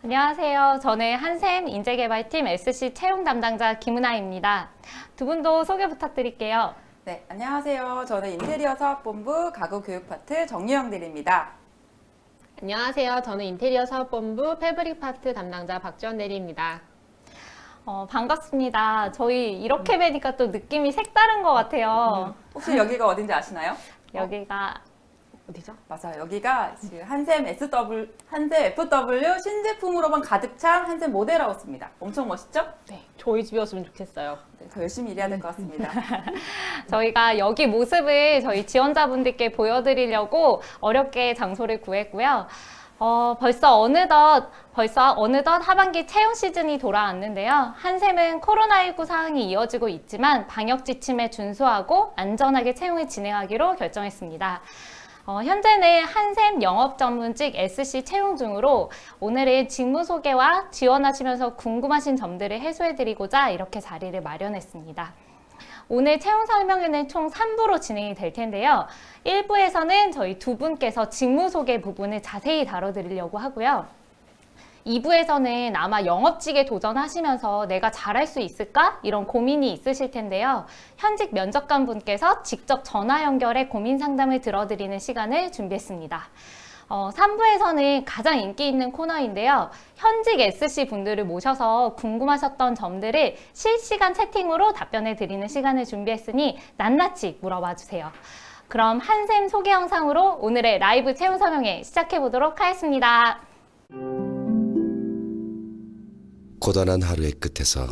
안녕하세요. 저는 한샘 인재개발팀 SC 채용 담당자 김은아입니다. 두 분도 소개 부탁드릴게요. 네, 안녕하세요. 저는 인테리어 사업본부 가구 교육 파트 정유영 대리입니다. 안녕하세요. 저는 인테리어 사업본부 패브릭 파트 담당자 박지원 대리입니다. 반갑습니다. 저희 이렇게 뵈니까 또 느낌이 색다른 것 같아요. 혹시 여기가 어딘지 아시나요? 여기가 어디죠? 맞아요. 여기가 지금 한샘 FW 신제품으로만 가득 찬 한샘 모델하우스입니다. 엄청 멋있죠? 네, 저희 집이었으면 좋겠어요. 네, 더 열심히 일해야 될 것 같습니다. 저희가 여기 모습을 저희 지원자분들께 보여드리려고 어렵게 장소를 구했고요. 벌써 어느덧 하반기 채용 시즌이 돌아왔는데요. 한샘은 코로나19 상황이 이어지고 있지만 방역 지침에 준수하고 안전하게 채용을 진행하기로 결정했습니다. 현재는 한샘 영업 전문직 SC 채용 중으로 오늘은 직무 소개와 지원하시면서 궁금하신 점들을 해소해드리고자 이렇게 자리를 마련했습니다. 오늘 채용 설명회는 총 3부로 진행이 될 텐데요. 1부에서는 저희 두 분께서 직무 소개 부분을 자세히 다뤄드리려고 하고요. 2부에서는 아마 영업직에 도전하시면서 내가 잘할 수 있을까? 이런 고민이 있으실 텐데요. 현직 면접관 분께서 직접 전화 연결해 고민 상담을 들어드리는 시간을 준비했습니다. 3부에서는 가장 인기 있는 코너인데요. 현직 SC 분들을 모셔서 궁금하셨던 점들을 실시간 채팅으로 답변해 드리는 시간을 준비했으니 낱낱이 물어봐 주세요. 그럼 한샘 소개 영상으로 오늘의 라이브 채용 설명회 시작해 보도록 하겠습니다. 고단한 하루의 끝에서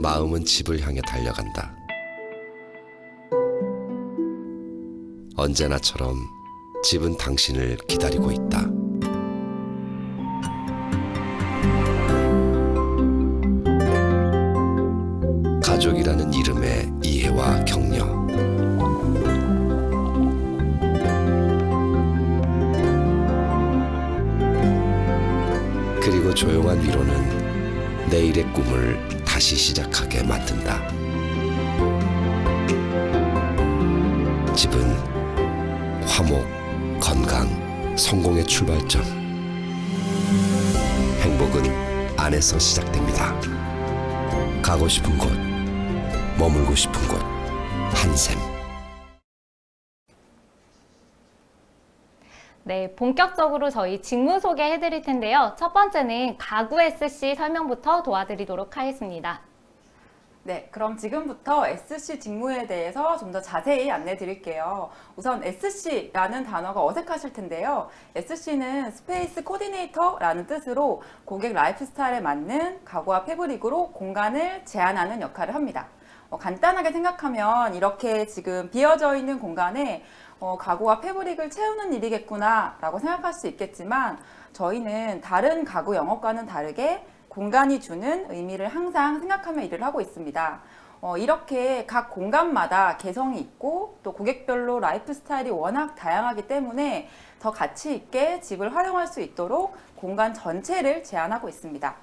마음은 집을 향해 달려간다. 언제나처럼 집은 당신을 기다리고 있다. 가족이라는 이름의 이해와 격려, 그리고 조용한 위로는 내일의 꿈을 다시 시작하게 만든다. 집은 화목, 건강, 성공의 출발점. 행복은 안에서 시작됩니다. 가고 싶은 곳, 머물고 싶은 곳, 한샘. 네, 본격적으로 저희 직무 소개해 드릴 텐데요. 첫 번째는 가구 SC 설명부터 도와드리도록 하겠습니다. 네, 그럼 지금부터 SC 직무에 대해서 좀 더 자세히 안내 드릴게요. 우선 SC라는 단어가 어색하실 텐데요. SC는 스페이스 코디네이터라는 뜻으로 고객 라이프 스타일에 맞는 가구와 패브릭으로 공간을 제한하는 역할을 합니다. 간단하게 생각하면 이렇게 지금 비어져 있는 공간에 가구와 패브릭을 채우는 일이겠구나 라고 생각할 수 있겠지만 저희는 다른 가구 영업과는 다르게 공간이 주는 의미를 항상 생각하며 일을 하고 있습니다. 이렇게 각 공간마다 개성이 있고 또 고객별로 라이프 스타일이 워낙 다양하기 때문에 더 가치 있게 집을 활용할 수 있도록 공간 전체를 제한하고 있습니다.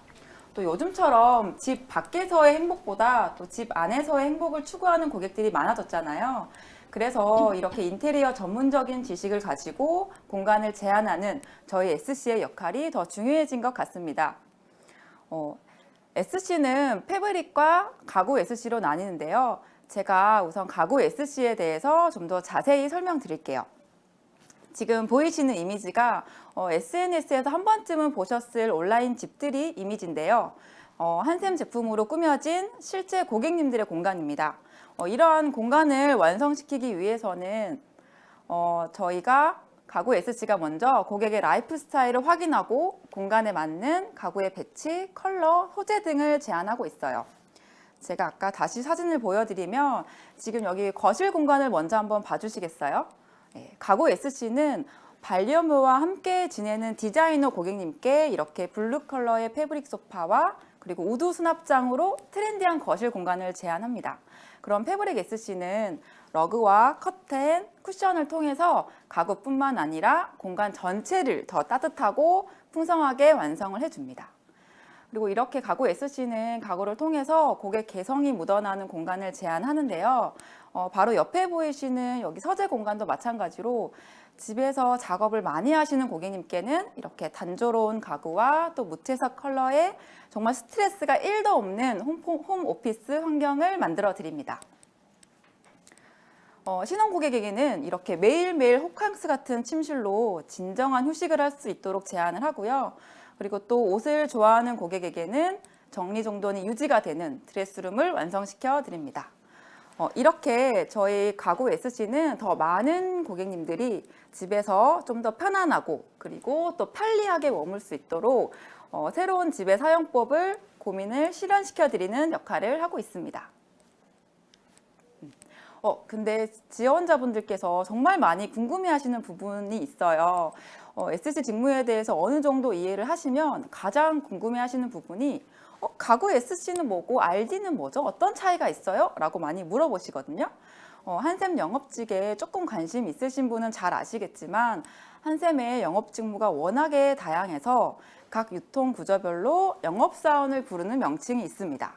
또 요즘처럼 집 밖에서의 행복보다 또 집 안에서의 행복을 추구하는 고객들이 많아졌잖아요. 그래서 이렇게 인테리어 전문적인 지식을 가지고 공간을 제한하는 저희 SC의 역할이 더 중요해진 것 같습니다. SC는 패브릭과 가구 SC로 나뉘는데요. 제가 우선 가구 SC에 대해서 좀 더 자세히 설명드릴게요. 지금 보이시는 이미지가 SNS에서 한 번쯤은 보셨을 온라인 집들이 이미지인데요. 한샘 제품으로 꾸며진 실제 고객님들의 공간입니다. 이러한 공간을 완성시키기 위해서는 저희가 가구 SC가 먼저 고객의 라이프 스타일을 확인하고 공간에 맞는 가구의 배치, 컬러, 소재 등을 제안하고 있어요. 제가 아까 다시 사진을 보여드리면 지금 여기 거실 공간을 먼저 한번 봐주시겠어요? 가구 SC는 반려묘와 함께 지내는 디자이너 고객님께 이렇게 블루 컬러의 패브릭 소파와 그리고 우드 수납장으로 트렌디한 거실 공간을 제안합니다. 그럼 패브릭 SC는 러그와 커튼, 쿠션을 통해서 가구뿐만 아니라 공간 전체를 더 따뜻하고 풍성하게 완성을 해줍니다. 그리고 이렇게 가구 SC는 가구를 통해서 고객 개성이 묻어나는 공간을 제안하는데요. 바로 옆에 보이시는 여기 서재 공간도 마찬가지로 집에서 작업을 많이 하시는 고객님께는 이렇게 단조로운 가구와 또 무채색 컬러의 정말 스트레스가 1도 없는 홈 오피스 환경을 만들어 드립니다. 신혼 고객에게는 이렇게 매일매일 호캉스 같은 침실로 진정한 휴식을 할 수 있도록 제안을 하고요. 그리고 또 옷을 좋아하는 고객에게는 정리정돈이 유지가 되는 드레스룸을 완성시켜 드립니다. 이렇게 저희 가구 SC는 더 많은 고객님들이 집에서 좀 더 편안하고 그리고 또 편리하게 머물 수 있도록 새로운 집의 사용법을 고민을 실현시켜 드리는 역할을 하고 있습니다. 근데 지원자분들께서 정말 많이 궁금해하시는 부분이 있어요. SC 직무에 대해서 어느 정도 이해를 하시면 가장 궁금해하시는 부분이 가구 SC는 뭐고 RD는 뭐죠? 어떤 차이가 있어요? 라고 많이 물어보시거든요. 한샘 영업직에 조금 관심 있으신 분은 잘 아시겠지만 한샘의 영업 직무가 워낙에 다양해서 각 유통 구조별로 영업사원을 부르는 명칭이 있습니다.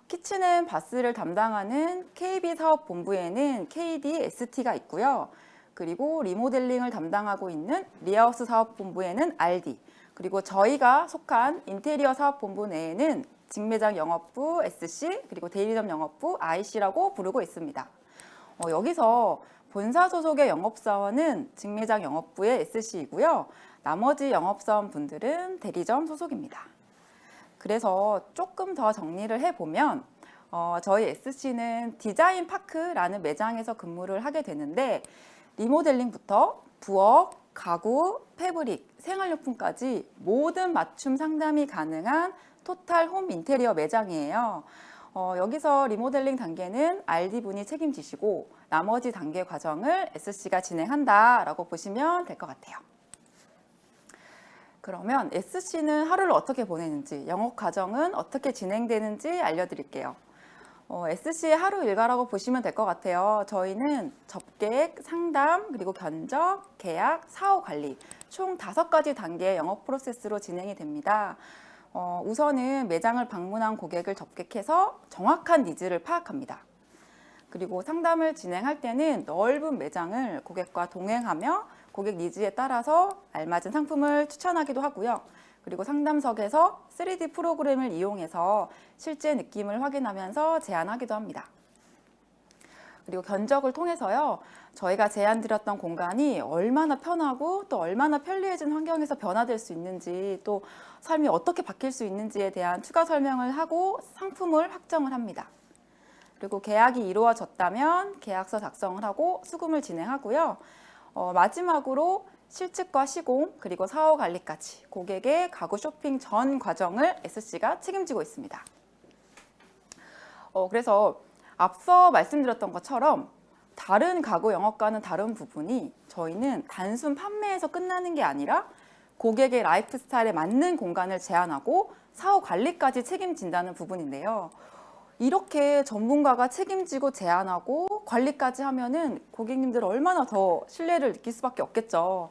키친앤 바스를 담당하는 KB 사업본부에는 KD, ST가 있고요. 그리고 리모델링을 담당하고 있는 리하우스 사업본부에는 RD, 그리고 저희가 속한 인테리어 사업본부 내에는 직매장 영업부 SC, 그리고 대리점 영업부 IC라고 부르고 있습니다. 여기서 본사 소속의 영업사원은 직매장 영업부의 SC이고요. 나머지 영업사원 분들은 대리점 소속입니다. 그래서 조금 더 정리를 해보면 저희 SC는 디자인 파크라는 매장에서 근무를 하게 되는데 리모델링부터 부엌, 가구, 패브릭, 생활용품까지 모든 맞춤 상담이 가능한 토탈 홈 인테리어 매장이에요. 여기서 리모델링 단계는 RD분이 책임지시고 나머지 단계 과정을 SC가 진행한다라고 보시면 될 것 같아요. 그러면 SC는 하루를 어떻게 보내는지, 영업 과정은 어떻게 진행되는지 알려드릴게요. SC의 하루 일과라고 보시면 될 것 같아요. 저희는 접객, 상담, 그리고 견적, 계약, 사후 관리 총 5가지 단계의 영업 프로세스로 진행이 됩니다. 우선은 매장을 방문한 고객을 접객해서 정확한 니즈를 파악합니다. 그리고 상담을 진행할 때는 넓은 매장을 고객과 동행하며 고객 니즈에 따라서 알맞은 상품을 추천하기도 하고요. 그리고 상담석에서 3D 프로그램을 이용해서 실제 느낌을 확인하면서 제안하기도 합니다. 그리고 견적을 통해서요, 저희가 제안드렸던 공간이 얼마나 편하고 또 얼마나 편리해진 환경에서 변화될 수 있는지, 또 삶이 어떻게 바뀔 수 있는지에 대한 추가 설명을 하고 상품을 확정을 합니다. 그리고 계약이 이루어졌다면 계약서 작성을 하고 수금을 진행하고요. 마지막으로 실측과 시공, 그리고 사후 관리까지 고객의 가구 쇼핑 전 과정을 SC가 책임지고 있습니다. 그래서 앞서 말씀드렸던 것처럼 다른 가구 영업과는 다른 부분이 저희는 단순 판매에서 끝나는 게 아니라 고객의 라이프 스타일에 맞는 공간을 제안하고 사후 관리까지 책임진다는 부분인데요. 이렇게 전문가가 책임지고 제안하고 관리까지 하면은 고객님들 얼마나 더 신뢰를 느낄 수밖에 없겠죠.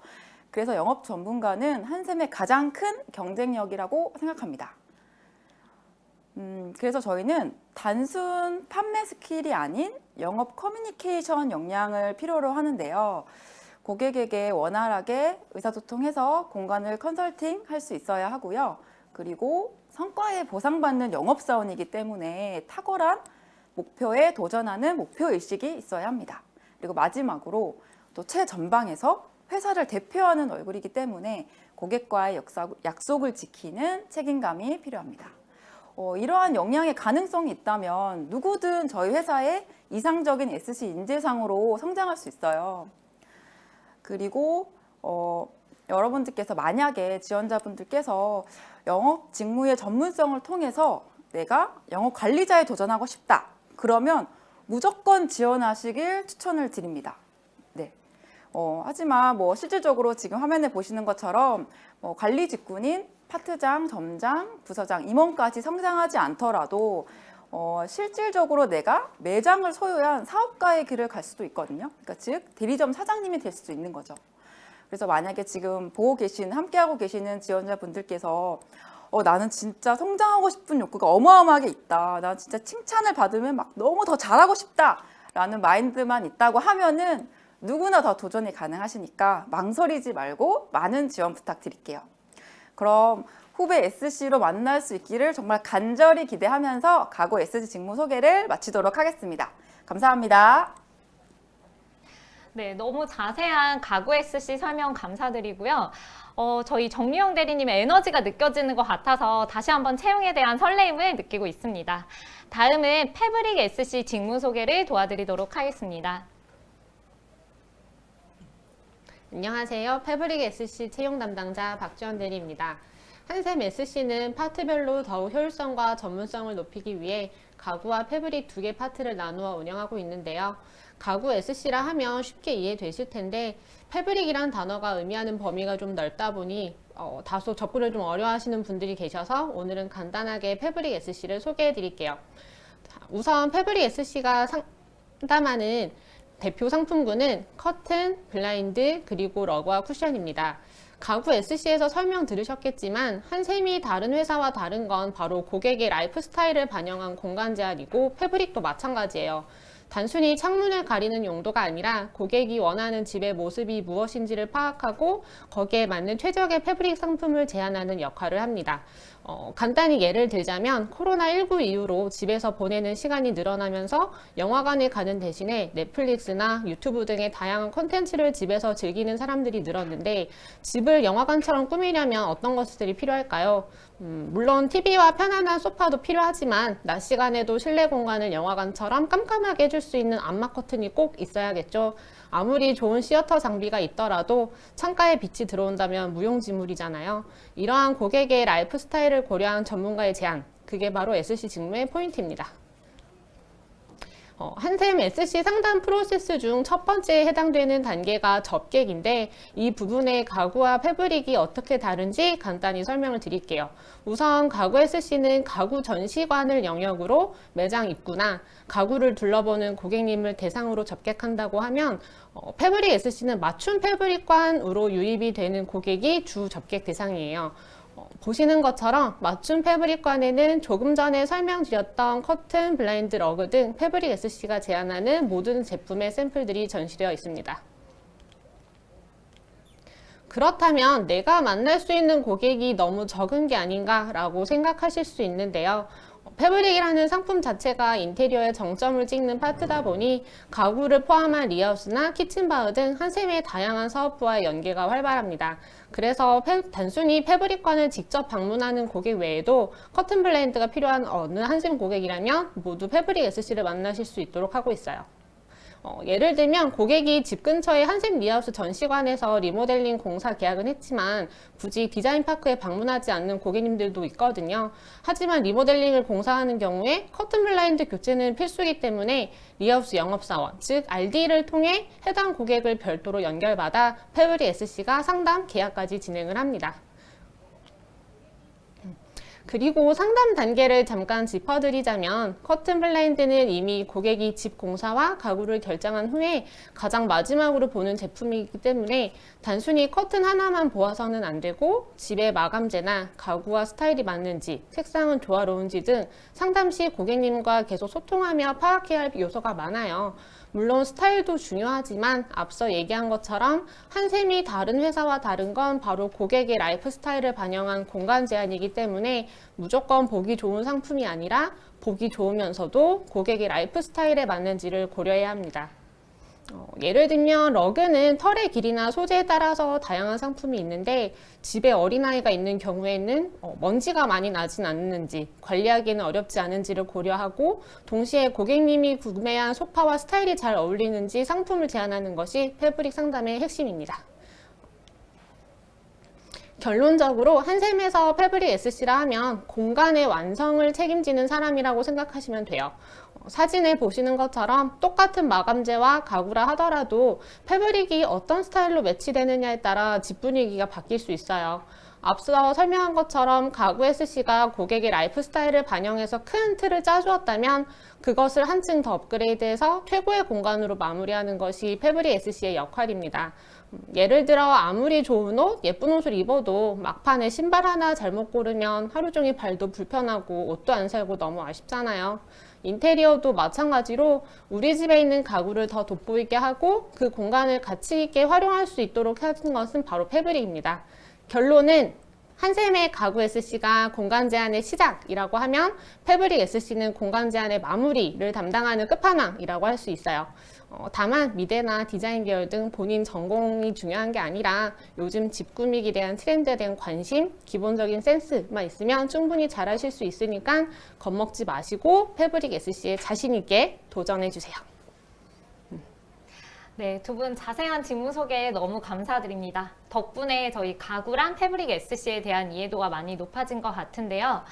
그래서 영업 전문가는 한샘의 가장 큰 경쟁력이라고 생각합니다. 그래서 저희는 단순 판매 스킬이 아닌 영업 커뮤니케이션 역량을 필요로 하는데요. 고객에게 원활하게 의사소통해서 공간을 컨설팅 할 수 있어야 하고요. 그리고 성과에 보상받는 영업사원이기 때문에 탁월한 목표에 도전하는 목표의식이 있어야 합니다. 그리고 마지막으로 또 최전방에서 회사를 대표하는 얼굴이기 때문에 고객과의 약속을 지키는 책임감이 필요합니다. 이러한 역량의 가능성이 있다면 누구든 저희 회사의 이상적인 SC 인재상으로 성장할 수 있어요. 그리고 여러분들께서 만약에 지원자분들께서 영업 직무의 전문성을 통해서 내가 영업 관리자에 도전하고 싶다. 그러면 무조건 지원하시길 추천을 드립니다. 네. 하지만 실질적으로 지금 화면에 보시는 것처럼 관리 직군인 파트장, 점장, 부서장, 임원까지 성장하지 않더라도 실질적으로 내가 매장을 소유한 사업가의 길을 갈 수도 있거든요. 그러니까 즉 대리점 사장님이 될 수도 있는 거죠. 그래서 만약에 지금 함께하고 계시는 지원자분들께서 나는 진짜 성장하고 싶은 욕구가 어마어마하게 있다. 난 진짜 칭찬을 받으면 막 너무 더 잘하고 싶다. 라는 마인드만 있다고 하면은 누구나 다 도전이 가능하시니까 망설이지 말고 많은 지원 부탁드릴게요. 그럼 후배 SC로 만날 수 있기를 정말 간절히 기대하면서 가구 SC 직무 소개를 마치도록 하겠습니다. 감사합니다. 네, 너무 자세한 가구 SC 설명 감사드리고요. 저희 정유영 대리님의 에너지가 느껴지는 것 같아서 다시 한번 채용에 대한 설레임을 느끼고 있습니다. 다음은 패브릭 SC 직무 소개를 도와드리도록 하겠습니다. 안녕하세요. 패브릭 SC 채용 담당자 박지원 대리입니다. 한샘 SC는 파트별로 더욱 효율성과 전문성을 높이기 위해 가구와 패브릭 두 개 파트를 나누어 운영하고 있는데요. 가구 SC라 하면 쉽게 이해되실 텐데 패브릭이란 단어가 의미하는 범위가 좀 넓다 보니 다소 접근을 좀 어려워하시는 분들이 계셔서 오늘은 간단하게 패브릭 SC를 소개해 드릴게요. 우선 패브릭 SC가 상담하는 대표 상품군은 커튼, 블라인드, 그리고 러그와 쿠션입니다. 가구 SC에서 설명 들으셨겠지만 한샘이 다른 회사와 다른 건 바로 고객의 라이프 스타일을 반영한 공간 제한이고 패브릭도 마찬가지예요. 단순히 창문을 가리는 용도가 아니라 고객이 원하는 집의 모습이 무엇인지를 파악하고 거기에 맞는 최적의 패브릭 상품을 제안하는 역할을 합니다. 간단히 예를 들자면 코로나19 이후로 집에서 보내는 시간이 늘어나면서 영화관에 가는 대신에 넷플릭스나 유튜브 등의 다양한 콘텐츠를 집에서 즐기는 사람들이 늘었는데 집을 영화관처럼 꾸미려면 어떤 것들이 필요할까요? 물론 TV와 편안한 소파도 필요하지만 낮 시간에도 실내 공간을 영화관처럼 깜깜하게 해줄 수 있는 암막 커튼이 꼭 있어야겠죠. 아무리 좋은 시어터 장비가 있더라도 창가에 빛이 들어온다면 무용지물이잖아요. 이러한 고객의 라이프 스타일을 고려한 전문가의 제안, 그게 바로 SC 직무의 포인트입니다. 한샘 SC 상담 프로세스 중 첫 번째에 해당되는 단계가 접객인데 이 부분의 가구와 패브릭이 어떻게 다른지 간단히 설명을 드릴게요. 우선 가구 SC는 가구 전시관을 영역으로 매장 입구나 가구를 둘러보는 고객님을 대상으로 접객한다고 하면 패브릭 SC는 맞춤 패브릭관으로 유입이 되는 고객이 주 접객 대상이에요. 보시는 것처럼 맞춤 패브릭관에는 조금 전에 설명드렸던 커튼, 블라인드, 러그 등 패브릭 SC가 제안하는 모든 제품의 샘플들이 전시되어 있습니다. 그렇다면 내가 만날 수 있는 고객이 너무 적은 게 아닌가 라고 생각하실 수 있는데요. 패브릭이라는 상품 자체가 인테리어에 정점을 찍는 파트다 보니 가구를 포함한 리하우스나 키친바흐 등 한샘의 다양한 사업부와의 연계가 활발합니다. 그래서 단순히 패브릭관을 직접 방문하는 고객 외에도 커튼 블라인드가 필요한 어느 한샘 고객이라면 모두 패브릭 SC를 만나실 수 있도록 하고 있어요. 예를 들면 고객이 집 근처의 한샘 리하우스 전시관에서 리모델링 공사 계약은 했지만 굳이 디자인파크에 방문하지 않는 고객님들도 있거든요. 하지만 리모델링을 공사하는 경우에 커튼 블라인드 교체는 필수이기 때문에 리하우스 영업사원, 즉 RD를 통해 해당 고객을 별도로 연결받아 패브릭 SC가 상담, 계약까지 진행을 합니다. 그리고 상담 단계를 잠깐 짚어드리자면 커튼 블라인드는 이미 고객이 집 공사와 가구를 결정한 후에 가장 마지막으로 보는 제품이기 때문에 단순히 커튼 하나만 보아서는 안 되고 집의 마감재나 가구와 스타일이 맞는지, 색상은 조화로운지 등 상담 시 고객님과 계속 소통하며 파악해야 할 요소가 많아요. 물론 스타일도 중요하지만 앞서 얘기한 것처럼 한샘이 다른 회사와 다른 건 바로 고객의 라이프 스타일을 반영한 공간 제한이기 때문에 무조건 보기 좋은 상품이 아니라 보기 좋으면서도 고객의 라이프 스타일에 맞는지를 고려해야 합니다. 예를 들면 러그는 털의 길이나 소재에 따라서 다양한 상품이 있는데 집에 어린아이가 있는 경우에는 먼지가 많이 나진 않는지 관리하기는 어렵지 않은지를 고려하고 동시에 고객님이 구매한 소파와 스타일이 잘 어울리는지 상품을 제안하는 것이 패브릭 상담의 핵심입니다. 결론적으로 한샘에서 패브릭 SC라 하면 공간의 완성을 책임지는 사람이라고 생각하시면 돼요. 사진에 보시는 것처럼 똑같은 마감재와 가구라 하더라도 패브릭이 어떤 스타일로 매치되느냐에 따라 집 분위기가 바뀔 수 있어요. 앞서 설명한 것처럼 가구 SC가 고객의 라이프 스타일을 반영해서 큰 틀을 짜주었다면 그것을 한층 더 업그레이드해서 최고의 공간으로 마무리하는 것이 패브릭 SC의 역할입니다. 예를 들어 아무리 좋은 옷, 예쁜 옷을 입어도 막판에 신발 하나 잘못 고르면 하루 종일 발도 불편하고 옷도 안 살고 너무 아쉽잖아요. 인테리어도 마찬가지로 우리 집에 있는 가구를 더 돋보이게 하고 그 공간을 가치 있게 활용할 수 있도록 하는 것은 바로 패브릭입니다. 결론은 한샘의 가구 SC가 공간 제한의 시작이라고 하면 패브릭 SC는 공간 제한의 마무리를 담당하는 끝판왕이라고 할 수 있어요. 다만 미대나 디자인 계열 등 본인 전공이 중요한 게 아니라 요즘 집 꾸미기에 대한 트렌드에 대한 관심, 기본적인 센스만 있으면 충분히 잘하실 수 있으니까 겁먹지 마시고 패브릭 SC에 자신 있게 도전해 주세요. 네, 두 분 자세한 직무 소개 너무 감사드립니다. 덕분에 저희 가구랑 패브릭 SC에 대한 이해도가 많이 높아진 것 같은데요.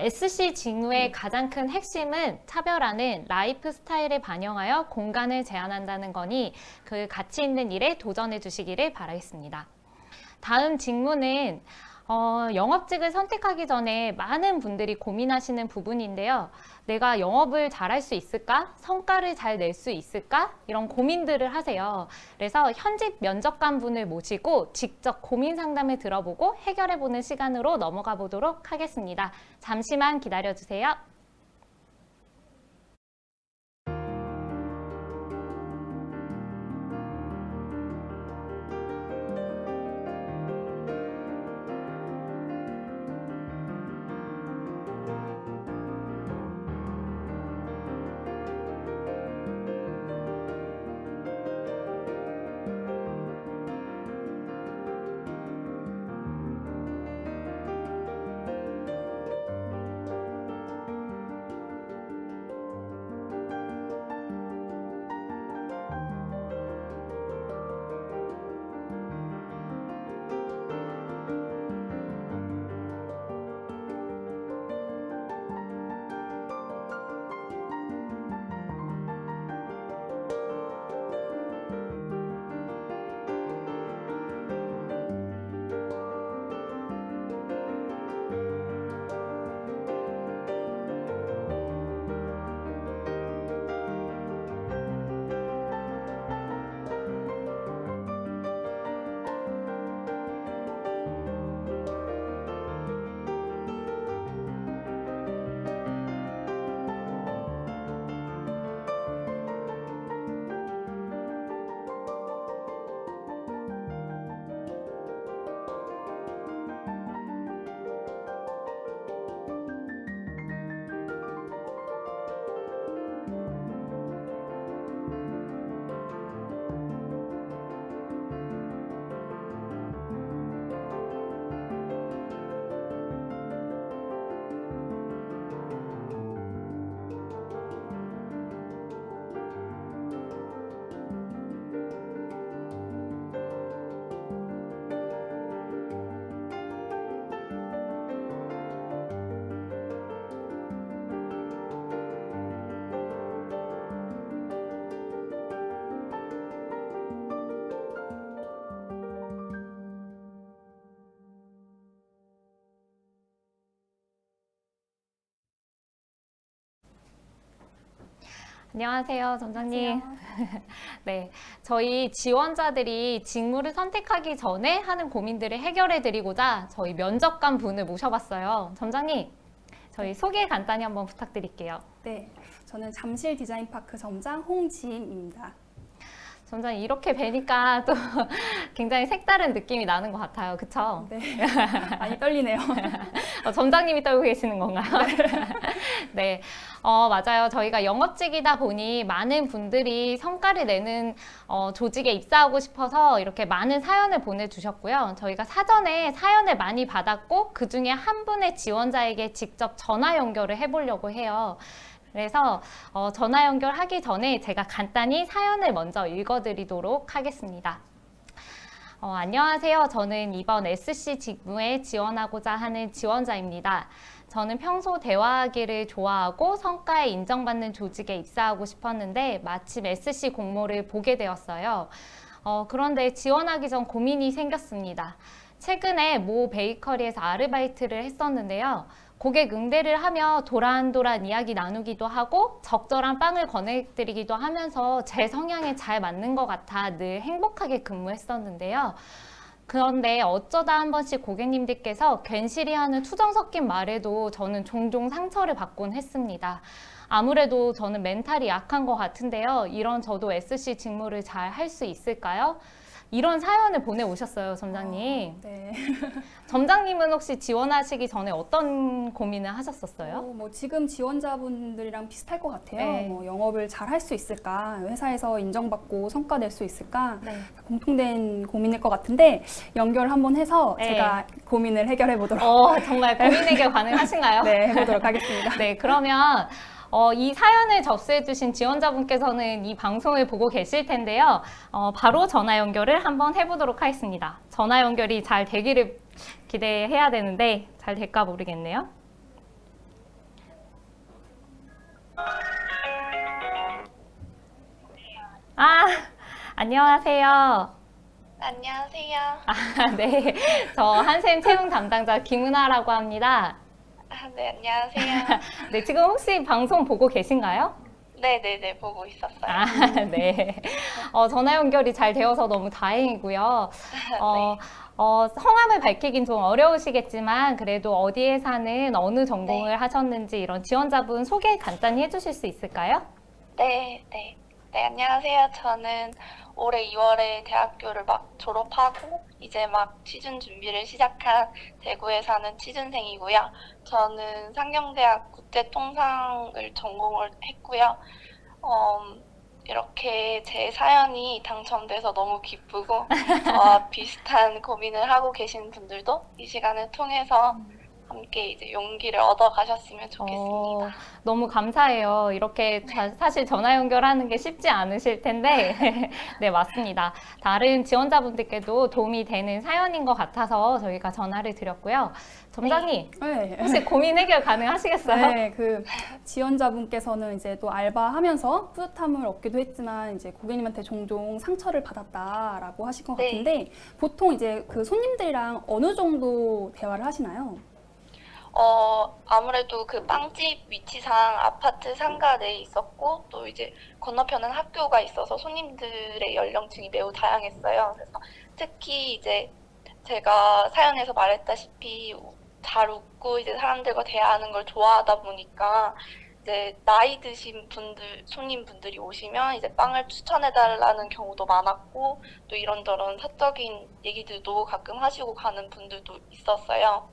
SC 직무의 가장 큰 핵심은 차별화는 라이프 스타일에 반영하여 공간을 제한한다는 거니 그 가치 있는 일에 도전해 주시기를 바라겠습니다. 다음 직무는 영업직을 선택하기 전에 많은 분들이 고민하시는 부분인데요. 내가 영업을 잘할 수 있을까? 성과를 잘 낼 수 있을까? 이런 고민들을 하세요. 그래서 현직 면접관분을 모시고 직접 고민 상담을 들어보고 해결해보는 시간으로 넘어가 보도록 하겠습니다. 잠시만 기다려주세요. 안녕하세요, 점장님. 네, 저희 지원자들이 직무를 선택하기 전에 하는 고민들을 해결해 드리고자 저희 면접관 분을 모셔봤어요. 점장님, 저희 소개 간단히 한번 부탁드릴게요. 네, 저는 잠실 디자인파크 점장 홍지임입니다. 점장님, 이렇게 뵈니까 또 굉장히 색다른 느낌이 나는 것 같아요. 그쵸? 네, 많이 떨리네요. 점장님이 떨고 계시는 건가요? 네, 맞아요. 저희가 영업직이다 보니 많은 분들이 성과를 내는 조직에 입사하고 싶어서 이렇게 많은 사연을 보내주셨고요. 저희가 사전에 사연을 많이 받았고 그 중에 한 분의 지원자에게 직접 전화 연결을 해보려고 해요. 그래서 전화 연결하기 전에 제가 간단히 사연을 먼저 읽어드리도록 하겠습니다. 안녕하세요. 저는 이번 SC 직무에 지원하고자 하는 지원자입니다. 저는 평소 대화하기를 좋아하고 성과에 인정받는 조직에 입사하고 싶었는데 마침 SC 공모를 보게 되었어요. 그런데 지원하기 전 고민이 생겼습니다. 최근에 모 베이커리에서 아르바이트를 했었는데요. 고객 응대를 하며 도란도란 이야기 나누기도 하고 적절한 빵을 권해드리기도 하면서 제 성향에 잘 맞는 것 같아 늘 행복하게 근무했었는데요. 그런데 어쩌다 한 번씩 고객님들께서 괜시리 하는 투정 섞인 말에도 저는 종종 상처를 받곤 했습니다. 아무래도 저는 멘탈이 약한 것 같은데요. 이런 저도 SC 직무를 잘 할 수 있을까요? 이런 사연을 보내오셨어요, 점장님. 네. 점장님은 혹시 지원하시기 전에 어떤 고민을 하셨었어요? 뭐 지금 지원자분들이랑 비슷할 것 같아요. 네. 뭐 영업을 잘 할 수 있을까? 회사에서 인정받고 성과 낼 수 있을까? 네. 공통된 고민일 것 같은데 연결 한번 해서 네. 제가 고민을 해결해 보도록 정말 고민 해결 가능하신가요? 네, 해보도록 하겠습니다. 네, 그러면 이 사연을 접수해주신 지원자분께서는 이 방송을 보고 계실 텐데요. 바로 전화 연결을 한번 해보도록 하겠습니다. 전화 연결이 잘 되기를 기대해야 되는데 잘 될까 모르겠네요. 안녕하세요. 안녕하세요. 네, 저 한샘 채용 담당자 김은아라고 합니다. 네, 안녕하세요. 네, 지금 혹시 방송 보고 계신가요? 네네네, 보고 있었어요. 네. 전화 연결이 잘 되어서 너무 다행이고요. 네. 성함을 밝히긴 좀 어려우시겠지만 그래도 어디에 사는 어느 전공을 하셨는지 이런 지원자분 소개 간단히 해주실 수 있을까요? 네, 안녕하세요. 저는 올해 2월에 대학교를 막 졸업하고 이제 막 취준 준비를 시작한 대구에 사는 취준생이고요. 저는 상경대학 국제통상을 전공을 했고요. 이렇게 제 사연이 당첨돼서 너무 기쁘고 저와 비슷한 고민을 하고 계신 분들도 이 시간을 통해서 함께 이제 용기를 얻어 가셨으면 좋겠습니다. 너무 감사해요. 이렇게 사실 전화 연결하는 게 쉽지 않으실 텐데 네, 맞습니다. 다른 지원자분들께도 도움이 되는 사연인 것 같아서 저희가 전화를 드렸고요. 점장님, 네. 혹시 고민 해결 가능하시겠어요? 네, 그 지원자분께서는 이제 또 알바하면서 뿌듯함을 얻기도 했지만 이제 고객님한테 종종 상처를 받았다라고 하실 것 네. 같은데 보통 이제 그 손님들이랑 어느 정도 대화를 하시나요? 아무래도 그 빵집 위치상 아파트 상가 내에 있었고, 또 이제 건너편은 학교가 있어서 손님들의 연령층이 매우 다양했어요. 그래서 특히 이제 제가 사연에서 말했다시피 잘 웃고 이제 사람들과 대화하는 걸 좋아하다 보니까 이제 나이 드신 분들, 손님분들이 오시면 이제 빵을 추천해달라는 경우도 많았고, 또 이런저런 사적인 얘기들도 가끔 하시고 가는 분들도 있었어요.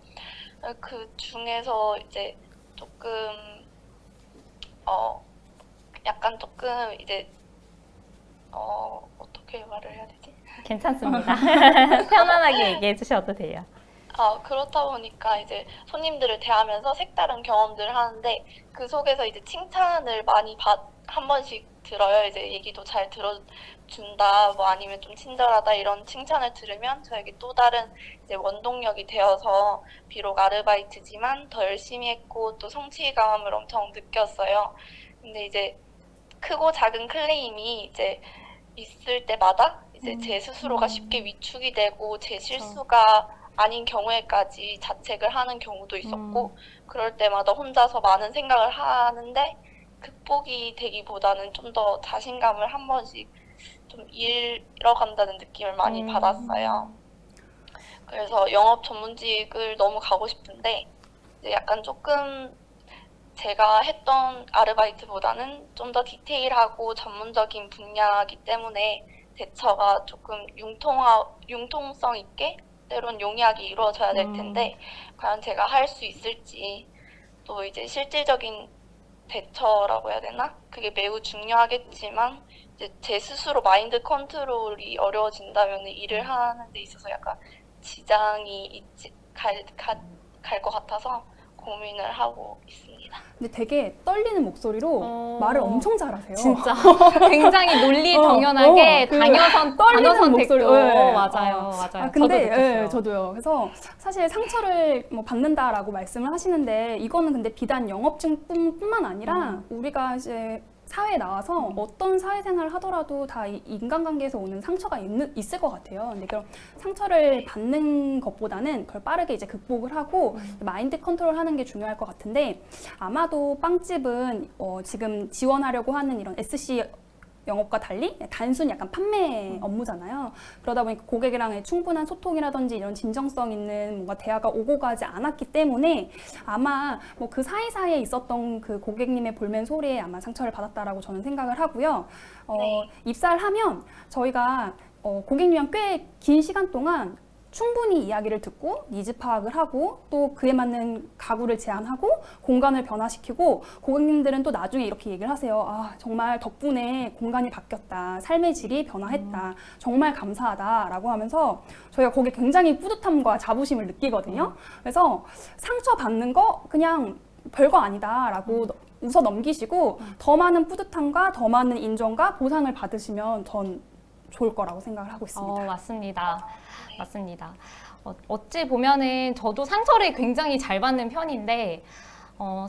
그 중에서 이제 조금 약간 조금 이제 어떻게 말을 해야 되지? 괜찮습니다. 편안하게 얘기해 주셔도 돼요. 그렇다 보니까 이제 손님들을 대하면서 색다른 경험들을 하는데 그 속에서 이제 칭찬을 많이 한 번씩 들어요. 이제 얘기도 잘 들어준다, 뭐 아니면 좀 친절하다 이런 칭찬을 들으면 저에게 또 다른 이제 원동력이 되어서 비록 아르바이트지만 더 열심히 했고 또 성취감을 엄청 느꼈어요. 근데 이제 크고 작은 클레임이 이제 있을 때마다 이제 제 스스로가 쉽게 위축이 되고 제 실수가 아닌 경우에까지 자책을 하는 경우도 있었고 그럴 때마다 혼자서 많은 생각을 하는데 극복이 되기보다는 좀 더 자신감을 한 번씩 좀 잃어간다는 느낌을 많이 받았어요. 그래서 영업 전문직을 너무 가고 싶은데 이제 약간 조금 제가 했던 아르바이트보다는 좀 더 디테일하고 전문적인 분야이기 때문에 대처가 조금 융통성 있게 때론 용이하게 이루어져야 될 텐데 과연 제가 할 수 있을지, 또 이제 실질적인 대처라고 해야 되나? 그게 매우 중요하겠지만 이제 제 스스로 마인드 컨트롤이 어려워진다면 일을 하는 데 있어서 약간 지장이 갈 것 같아서 고민을 하고 있습니다. 근데 되게 떨리는 목소리로 말을 엄청 잘하세요. 진짜 굉장히 논리정연하게 단어 떨리는 선택도 네. 맞아요. 근데 저도 느꼈어요. 저도요. 그래서 사실 상처를 뭐 받는다라고 말씀을 하시는데 이거는 근데 비단 영업증뿐만 아니라 우리가 이제 사회에 나와서 어떤 사회생활을 하더라도 다 인간관계에서 오는 상처가 있을 것 같아요. 근데 그럼 상처를 받는 것보다는 그걸 빠르게 이제 극복을 하고 마인드 컨트롤하는 게 중요할 것 같은데 아마도 빵집은 지금 지원하려고 하는 이런 SC 영업과 달리 단순 약간 판매 업무잖아요. 그러다 보니까 고객이랑의 충분한 소통이라든지 이런 진정성 있는 뭔가 대화가 오고 가지 않았기 때문에 아마 뭐 그 사이사이에 있었던 그 고객님의 볼멘 소리에 아마 상처를 받았다라고 저는 생각을 하고요. 네. 입사를 하면 저희가 고객님이랑 꽤 긴 시간 동안 충분히 이야기를 듣고 니즈 파악을 하고 또 그에 맞는 가구를 제안하고 공간을 변화시키고 고객님들은 또 나중에 이렇게 얘기를 하세요. 아, 정말 덕분에 공간이 바뀌었다. 삶의 질이 변화했다. 정말 감사하다라고 하면서 저희가 거기에 굉장히 뿌듯함과 자부심을 느끼거든요. 그래서 상처받는 거 그냥 별거 아니다라고 웃어 넘기시고 더 많은 뿌듯함과 더 많은 인정과 보상을 받으시면 전 좋을 거라고 생각을 하고 있습니다. 맞습니다. 맞습니다. 어찌 보면은 저도 상처를 굉장히 잘 받는 편인데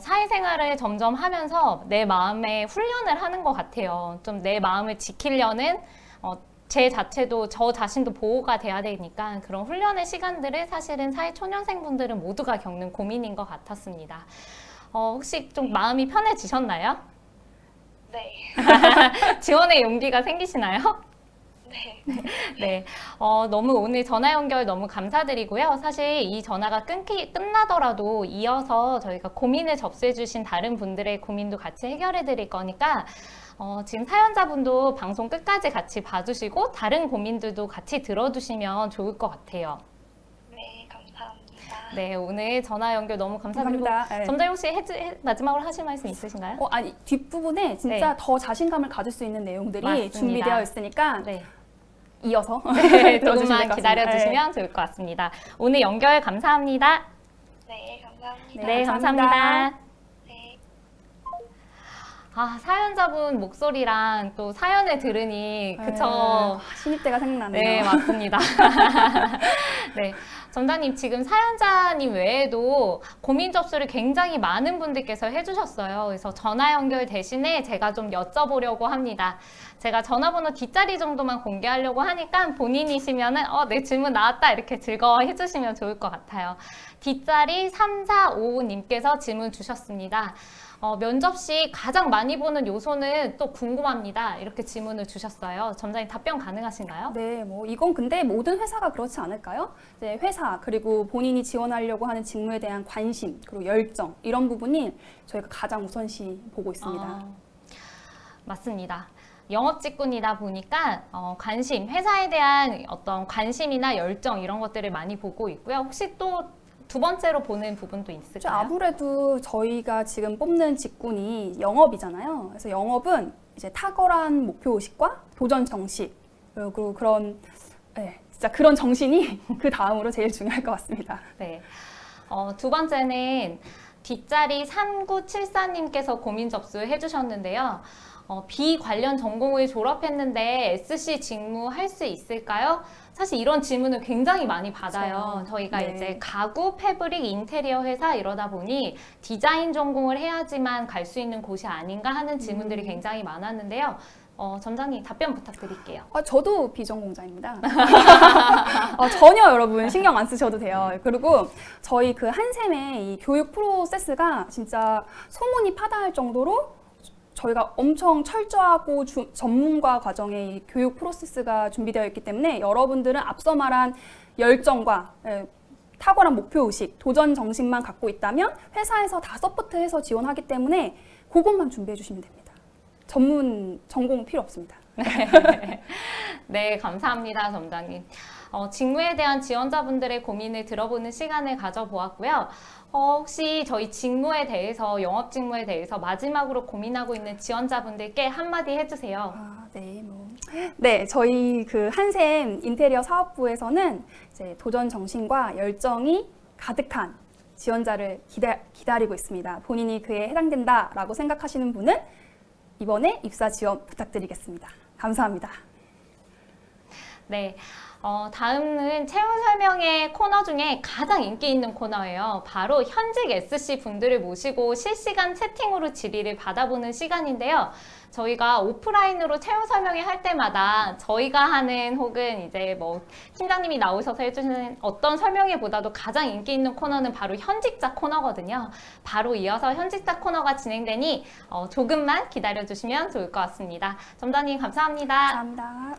사회생활을 점점 하면서 내 마음에 훈련을 하는 것 같아요. 좀 내 마음을 지키려는 제 자체도 저 자신도 보호가 돼야 되니까 그런 훈련의 시간들을 사실은 사회초년생분들은 모두가 겪는 고민인 것 같았습니다. 혹시 좀 마음이 편해지셨나요? 네. 지원의 용기가 생기시나요? 네. 네, 너무 오늘 전화 연결 너무 감사드리고요. 사실 이 전화가 끝나더라도 이어서 저희가 고민을 접수해 주신 다른 분들의 고민도 같이 해결해 드릴 거니까 지금 사연자분도 방송 끝까지 같이 봐주시고 다른 고민들도 같이 들어주시면 좋을 것 같아요. 네, 감사합니다. 네, 오늘 전화 연결 너무 감사드리고 감사합니다. 네. 점장 혹시 마지막으로 하실 말씀 있으신가요? 아니 뒷부분에 진짜 네. 더 자신감을 가질 수 있는 내용들이 맞습니다. 준비되어 있으니까 네. 이어서 네, 들어주시면 될것 조금만 같습니다. 기다려주시면 좋을 것 같습니다. 오늘 연결 감사합니다. 네, 감사합니다. 네, 감사합니다. 감사합니다. 네. 사연자분 목소리랑 또 사연을 들으니, 그쵸? 신입 때가 생각나네요. 네, 맞습니다. 네. 점장님, 지금 사연자님 외에도 고민 접수를 굉장히 많은 분들께서 해주셨어요. 그래서 전화 연결 대신에 제가 좀 여쭤보려고 합니다. 제가 전화번호 뒷자리 정도만 공개하려고 하니까 본인이시면은, 내 질문 나왔다. 이렇게 즐거워해 주시면 좋을 것 같아요. 뒷자리 3455님께서 질문 주셨습니다. 면접 시 가장 많이 보는 요소는 또 궁금합니다. 이렇게 질문을 주셨어요. 점장님 답변 가능하신가요? 네, 뭐 이건 근데 모든 회사가 그렇지 않을까요? 이제 회사 그리고 본인이 지원하려고 하는 직무에 대한 관심 그리고 열정 이런 부분이 저희가 가장 우선시 보고 있습니다. 맞습니다. 영업 직군이다 보니까 관심, 회사에 대한 어떤 관심이나 열정 이런 것들을 많이 보고 있고요. 혹시 또 두 번째로 보는 부분도 있을까요? 아무래도 저희가 지금 뽑는 직군이 영업이잖아요. 그래서 영업은 이제 탁월한 목표의식과 도전 정식 그리고 그런 진짜 그런 정신이 그 다음으로 제일 중요할 것 같습니다. 네. 두 번째는 뒷자리 3974님께서 고민 접수해 주셨는데요. B 관련 전공을 졸업했는데 SC 직무 할 수 있을까요? 사실 이런 질문을 굉장히 많이 받아요. 그렇죠. 저희가 네. 이제 가구, 패브릭, 인테리어 회사 이러다 보니 디자인 전공을 해야지만 갈 수 있는 곳이 아닌가 하는 질문들이 굉장히 많았는데요. 점장님 답변 부탁드릴게요. 저도 비전공자입니다. 전혀 여러분 신경 안 쓰셔도 돼요. 그리고 저희 그 한샘의 이 교육 프로세스가 진짜 소문이 파다할 정도로 저희가 엄청 철저하고 전문가 과정의 이 교육 프로세스가 준비되어 있기 때문에 여러분들은 앞서 말한 열정과 탁월한 목표의식, 도전 정신만 갖고 있다면 회사에서 다 서포트해서 지원하기 때문에 그것만 준비해 주시면 됩니다. 전공 필요 없습니다. 네, 감사합니다, 점장님. 직무에 대한 지원자분들의 고민을 들어보는 시간을 가져보았고요. 혹시 저희 직무에 대해서, 영업 직무에 대해서 마지막으로 고민하고 있는 지원자분들께 한마디 해주세요. 네, 저희 그 한샘 인테리어 사업부에서는 이제 도전 정신과 열정이 가득한 지원자를 기다리고 있습니다. 본인이 그에 해당된다라고 생각하시는 분은 이번에 입사 지원 부탁드리겠습니다. 감사합니다. 네. 다음은 채용 설명회 코너 중에 가장 인기 있는 코너예요. 바로 현직 SC 분들을 모시고 실시간 채팅으로 질의를 받아보는 시간인데요. 저희가 오프라인으로 채용 설명회 할 때마다 저희가 하는 혹은 이제 뭐 팀장님이 나오셔서 해주시는 어떤 설명회보다도 가장 인기 있는 코너는 바로 현직자 코너거든요. 바로 이어서 현직자 코너가 진행되니 조금만 기다려주시면 좋을 것 같습니다. 점장님 감사합니다. 감사합니다.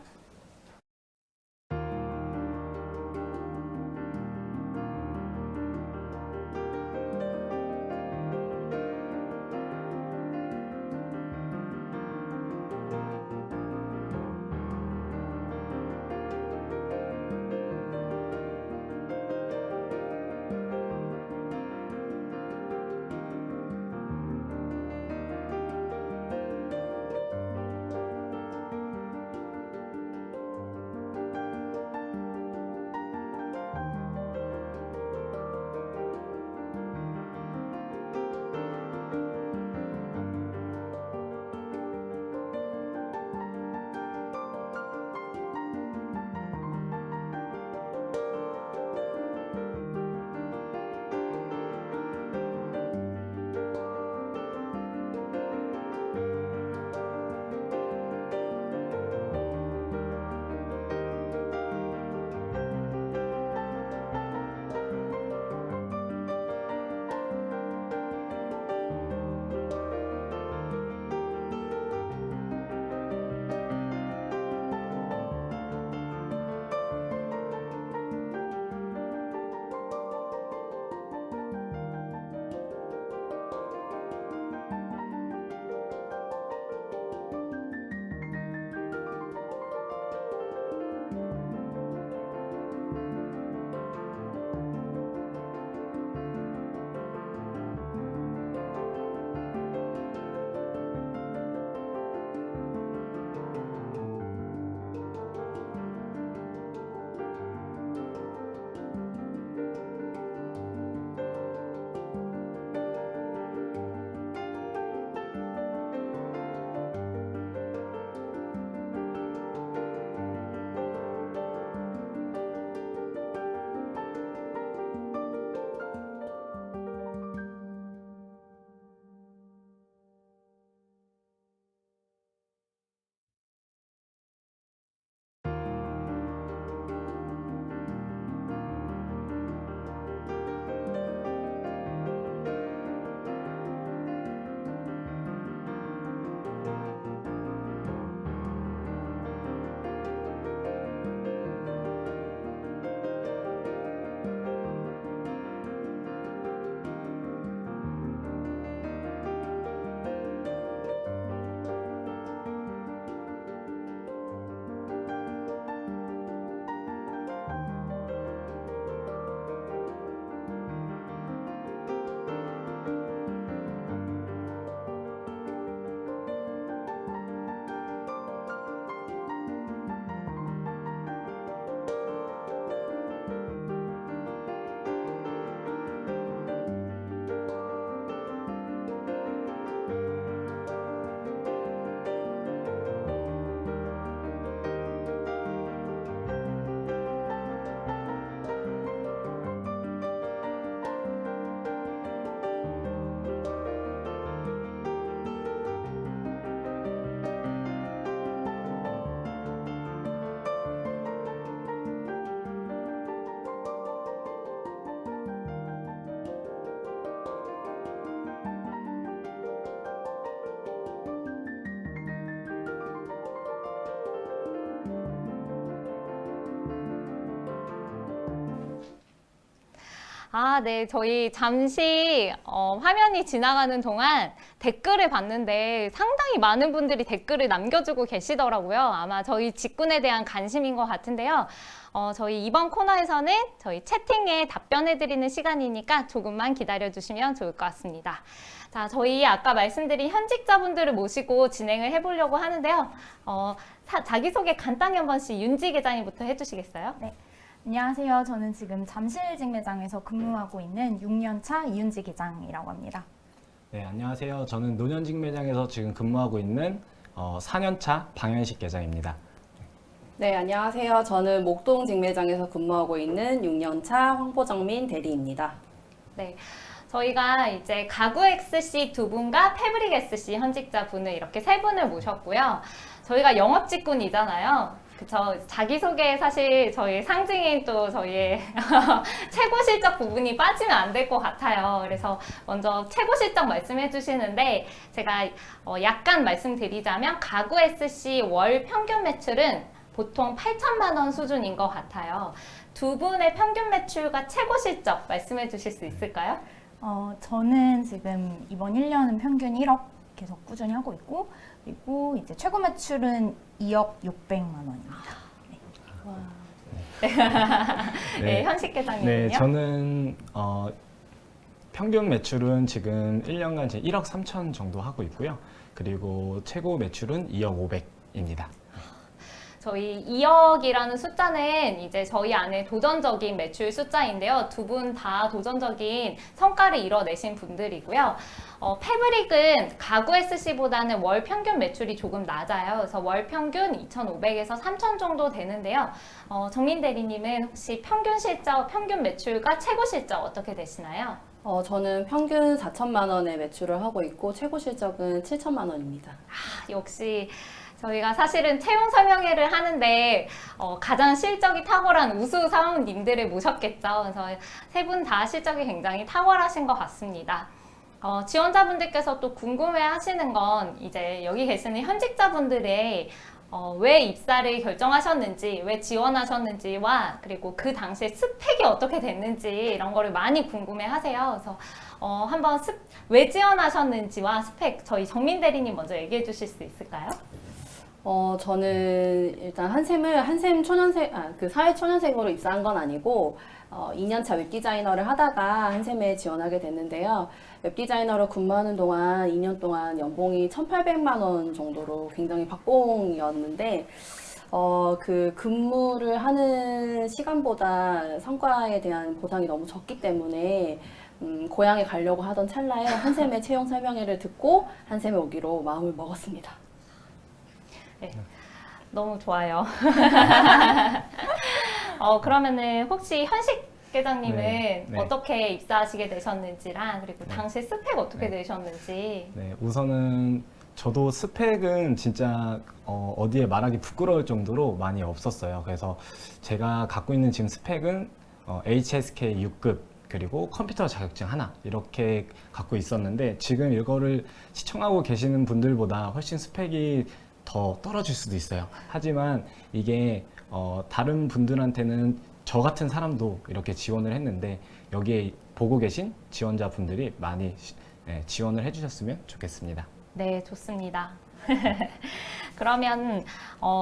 네. 저희 잠시 화면이 지나가는 동안 댓글을 봤는데 상당히 많은 분들이 댓글을 남겨주고 계시더라고요. 아마 저희 직군에 대한 관심인 것 같은데요. 저희 이번 코너에서는 저희 채팅에 답변해드리는 시간이니까 조금만 기다려주시면 좋을 것 같습니다. 자, 저희 아까 말씀드린 현직자분들을 모시고 진행을 해보려고 하는데요. 자기소개 간단히 한 번씩 윤지 계장님부터 해주시겠어요? 네. 안녕하세요. 저는 지금 잠실직 매장에서 근무하고 있는 6년차 이윤지 기장이라고 합니다. 네, 안녕하세요. 저는 노년직 매장에서 지금 근무하고 있는 4년차 방현식 계장입니다. 네, 안녕하세요. 저는 목동 직매장에서 근무하고 있는 6년차 황보정민 대리입니다. 네. 저희가 이제 가구 XC 두 분과 패브릭 XC 현직자 분을 이렇게 세 분을 모셨고요. 저희가 영업 직군이잖아요. 그쵸. 자기소개 사실 저희 상징인 또 저희의 최고 실적 부분이 빠지면 안 될 것 같아요. 그래서 먼저 최고 실적 말씀해 주시는데 제가 약간 말씀드리자면 가구 SC 월 평균 매출은 보통 8천만 원 수준인 것 같아요. 두 분의 평균 매출과 최고 실적 말씀해 주실 수 있을까요? 저는 지금 이번 1년은 평균 1억 계속 꾸준히 하고 있고, 그리고 이제 최고 매출은 2억 600만 원입니다. 네, 현식 계장님은요? 네, 저는 평균 매출은 지금 1년간 이제 1억 3천 정도 하고 있고요. 그리고 최고 매출은 2억 500입니다. 저희 2억이라는 숫자는 이제 저희 안에 도전적인 매출 숫자인데요. 두 분 다 도전적인 성과를 이뤄내신 분들이고요. 패브릭은 가구 SC보다는 월 평균 매출이 조금 낮아요. 그래서 월 평균 2,500에서 3,000 정도 되는데요. 정민 대리님은 혹시 평균 실적, 평균 매출과 최고 실적 어떻게 되시나요? 저는 평균 4천만 원의 매출을 하고 있고 최고 실적은 7천만 원입니다. 역시 저희가 사실은 채용 설명회를 하는데 가장 실적이 탁월한 우수 사원님들을 모셨겠죠. 그래서 세 분 다 실적이 굉장히 탁월하신 것 같습니다. 지원자분들께서 또 궁금해 하시는 건 이제 여기 계시는 현직자분들의 왜 입사를 결정하셨는지, 왜 지원하셨는지와 그리고 그 당시에 스펙이 어떻게 됐는지 이런 거를 많이 궁금해 하세요. 그래서 한번 왜 지원하셨는지와 스펙 저희 정민 대리님 먼저 얘기해 주실 수 있을까요? 저는 일단 한샘 초년생, 사회 초년생으로 입사한 건 아니고, 2년차 웹디자이너를 하다가 한샘에 지원하게 됐는데요. 웹디자이너로 근무하는 동안 2년 동안 연봉이 1,800만 원 정도로 굉장히 박봉이었는데, 그 근무를 하는 시간보다 성과에 대한 보상이 너무 적기 때문에, 고향에 가려고 하던 찰나에 한샘의 채용 설명회를 듣고 한샘에 오기로 마음을 먹었습니다. 네, 너무 좋아요. 그러면은 혹시 현식 계장님은 네. 어떻게 입사하시게 되셨는지랑 그리고 당시 스펙 어떻게 되셨는지. 네, 우선은 저도 스펙은 진짜 어디에 말하기 부끄러울 정도로 많이 없었어요. 그래서 제가 갖고 있는 지금 스펙은 HSK 6급 그리고 컴퓨터 자격증 하나 이렇게 갖고 있었는데 지금 이거를 시청하고 계시는 분들보다 훨씬 스펙이 더 떨어질 수도 있어요. 하지만 이게 다른 분들한테는 저 같은 사람도 이렇게 지원을 했는데 여기에 보고 계신 지원자분들이 많이 지원을 해주셨으면 좋겠습니다. 네, 좋습니다. 그러면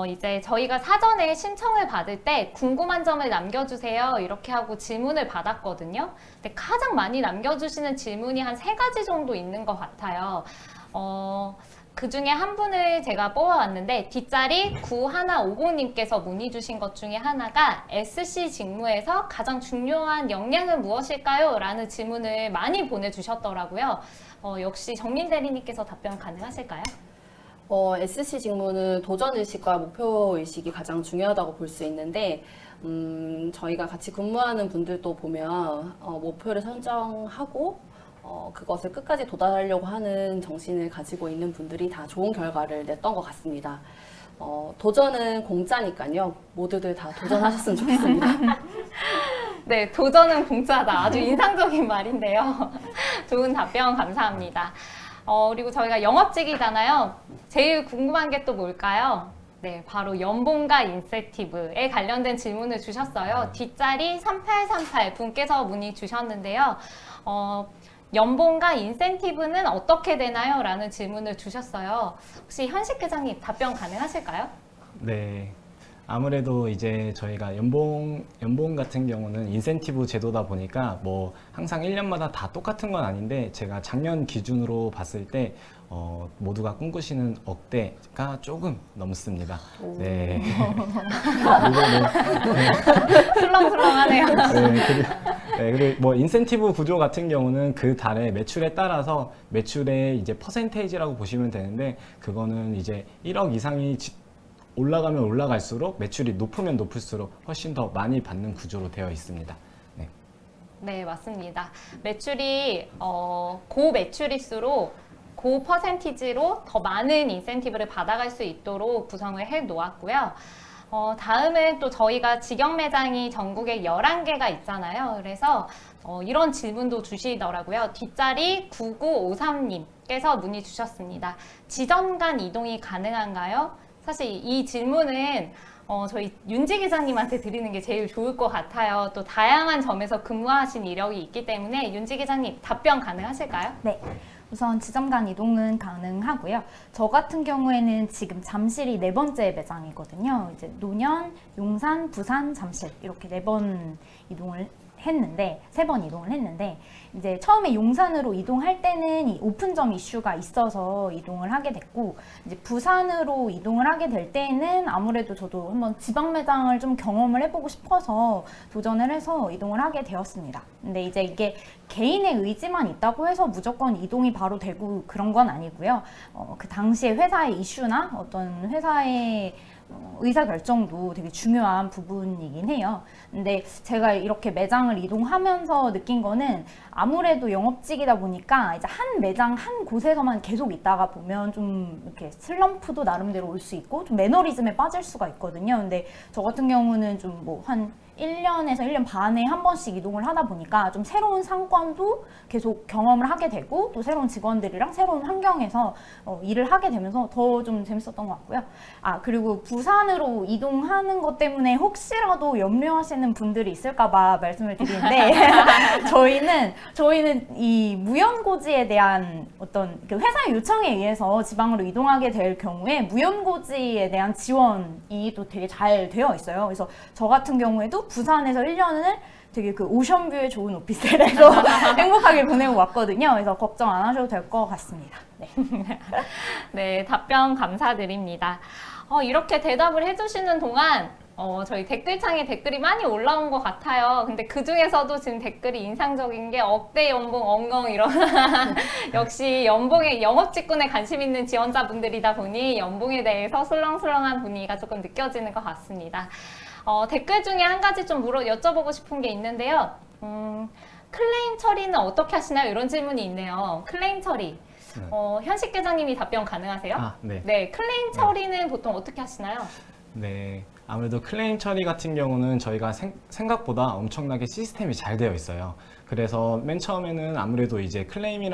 이제 저희가 사전에 신청을 받을 때 궁금한 점을 남겨주세요 이렇게 하고 질문을 받았거든요. 근데 가장 많이 남겨주시는 질문이 한 3가지 정도 있는 것 같아요. 그 중에 한 분을 제가 뽑아왔는데 뒷자리 9150님께서 문의 주신 것 중에 하나가 SC 직무에서 가장 중요한 역량은 무엇일까요? 라는 질문을 많이 보내주셨더라고요. 역시 정민 대리님께서 답변 가능하실까요? SC 직무는 도전의식과 목표의식이 가장 중요하다고 볼 수 있는데 저희가 같이 근무하는 분들도 보면 목표를 설정하고 그것을 끝까지 도달하려고 하는 정신을 가지고 있는 분들이 다 좋은 결과를 냈던 것 같습니다. 도전은 공짜니까요. 모두들 다 도전하셨으면 좋겠습니다. 네, 도전은 공짜다. 아주 인상적인 말인데요. 좋은 답변 감사합니다. 그리고 저희가 영업직이잖아요. 제일 궁금한 게 또 뭘까요? 네, 바로 연봉과 인센티브에 관련된 질문을 주셨어요. 뒷자리 3838 분께서 문의 주셨는데요. 연봉과 인센티브는 어떻게 되나요? 라는 질문을 주셨어요. 혹시 현식 계장님 답변 가능하실까요? 네. 아무래도 이제 저희가 연봉 같은 경우는 인센티브 제도다 보니까 뭐 항상 1년마다 다 똑같은 건 아닌데 제가 작년 기준으로 봤을 때 모두가 꿈꾸시는 억대가 조금 넘습니다. 네. 술렁술렁하네요. 네, 그리고 뭐 인센티브 구조 같은 경우는 그 달의 매출에 따라서 매출의 이제 퍼센테이지라고 보시면 되는데 그거는 이제 1억 이상이 올라가면 올라갈수록 매출이 높으면 높을수록 훨씬 더 많이 받는 구조로 되어 있습니다. 네. 네, 맞습니다. 매출이 고매출일수록 고 퍼센티지로 더 많은 인센티브를 받아갈 수 있도록 구성을 해 놓았고요. 다음은 또 저희가 직영 매장이 전국에 11개가 있잖아요. 그래서 이런 질문도 주시더라고요. 뒷자리 9953님께서 문의 주셨습니다. 지점 간 이동이 가능한가요? 사실 이 질문은 저희 윤지 기자님한테 드리는 게 제일 좋을 것 같아요. 또 다양한 점에서 근무하신 이력이 있기 때문에 윤지 기자님 답변 가능하실까요? 네. 우선 지점 간 이동은 가능하고요. 저 같은 경우에는 지금 잠실이 4번째 매장이거든요. 이제 노년, 용산, 부산, 잠실 이렇게 4번 이동을 했는데 3번 이동을 했는데 이제 처음에 용산으로 이동할 때는 이 오픈점 이슈가 있어서 이동을 하게 됐고 이제 부산으로 이동을 하게 될 때는 아무래도 저도 한번 지방 매장을 좀 경험을 해보고 싶어서 도전을 해서 이동을 하게 되었습니다. 근데 이제 이게 개인의 의지만 있다고 해서 무조건 이동이 바로 되고 그런 건 아니고요. 그 당시에 회사의 이슈나 어떤 회사의 의사결정도 되게 중요한 부분이긴 해요. 근데 제가 이렇게 매장을 이동하면서 느낀 거는 아무래도 영업직이다 보니까 이제 한 매장 한 곳에서만 계속 있다가 보면 좀 이렇게 슬럼프도 나름대로 올 수 있고 좀 매너리즘에 빠질 수가 있거든요. 근데 저 같은 경우는 좀 뭐 한 1년에서 1년 반에 한 번씩 이동을 하다 보니까 좀 새로운 상권도 계속 경험을 하게 되고 또 새로운 직원들이랑 새로운 환경에서 일을 하게 되면서 더 좀 재밌었던 것 같고요. 아, 그리고 부산으로 이동하는 것 때문에 혹시라도 염려하시는 분들이 있을까봐 말씀을 드리는데 저희는 이 무연고지에 대한 어떤 그 회사의 요청에 의해서 지방으로 이동하게 될 경우에 무연고지에 대한 지원이 또 되게 잘 되어 있어요. 그래서 저 같은 경우에도 부산에서 1년을 되게 그 오션뷰의 좋은 오피스텔에서 행복하게 보내고 왔거든요. 그래서 걱정 안 하셔도 될 것 같습니다. 네. 네, 답변 감사드립니다. 이렇게 대답을 해주시는 동안 저희 댓글창에 댓글이 많이 올라온 것 같아요. 근데 그 중에서도 지금 댓글이 인상적인 게 억대 연봉 엉엉 이런 역시 연봉에 영업직군에 관심 있는 지원자분들이다 보니 연봉에 대해서 술렁술렁한 분위기가 조금 느껴지는 것 같습니다. 댓글 중에 한 가지 좀 여쭤보고 싶은 게 있는데요. 클레임 처리는 어떻게 하시나요? 이런 질문이 있네요. 클레임 처리. 현식 계장님이 답변 가능하세요? 아, 네. 네, 클레임 처리는 보통 어떻게 하시나요? 네, 아무래도 클레임 처리 같은 경우는 저희가 생각보다 엄청나게 시스템이 잘 되어 있어요. 그래서 맨 처음에는 아무래도 이제 클레임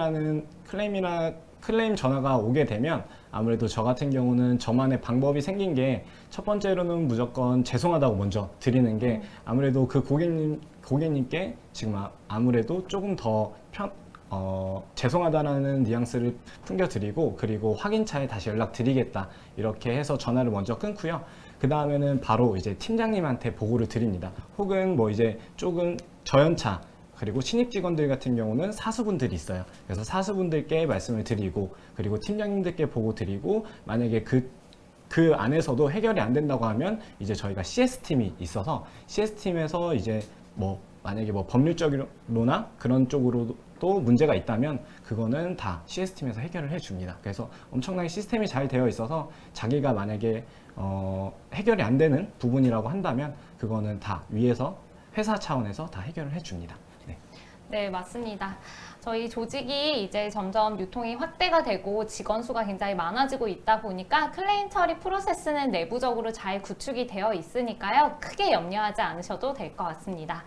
전화가 오게 되면 아무래도 저 같은 경우는 저만의 방법이 생긴 게 첫 번째로는 무조건 죄송하다고 먼저 드리는 게 아무래도 그 고객님께 지금 아무래도 조금 더 죄송하다라는 뉘앙스를 풍겨드리고 그리고 확인차에 다시 연락드리겠다 이렇게 해서 전화를 먼저 끊고요. 그 다음에는 바로 이제 팀장님한테 보고를 드립니다. 혹은 뭐 이제 조금 저연차 그리고 신입 직원들 같은 경우는 사수분들이 있어요. 그래서 사수분들께 말씀을 드리고 그리고 팀장님들께 보고 드리고 만약에 그 안에서도 해결이 안 된다고 하면 이제 저희가 CS팀이 있어서 CS팀에서 이제 뭐 만약에 뭐 법률적으로나 그런 쪽으로도 문제가 있다면 그거는 다 CS팀에서 해결을 해줍니다. 그래서 엄청나게 시스템이 잘 되어 있어서 자기가 만약에 해결이 안 되는 부분이라고 한다면 그거는 다 위에서 회사 차원에서 다 해결을 해줍니다. 네. 네, 맞습니다. 저희 조직이 이제 점점 유통이 확대가 되고 직원 수가 굉장히 많아지고 있다 보니까 클레임 처리 프로세스는 내부적으로 잘 구축이 되어 있으니까요. 크게 염려하지 않으셔도 될 것 같습니다.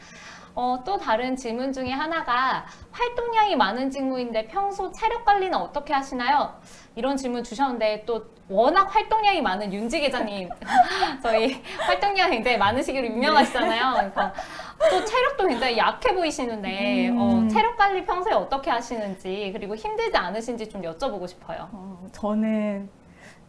또 다른 질문 중에 하나가 활동량이 많은 직무인데 평소 체력 관리는 어떻게 하시나요? 이런 질문 주셨는데 또 워낙 활동량이 많은 윤지 계장님 저희 활동량이 굉장히 많으시기로 유명하시잖아요. 그래서 또 체력도 굉장히 약해 보이시는데 체력 관리 평소에 어떻게 하시는지 그리고 힘들지 않으신지 좀 여쭤보고 싶어요. 저는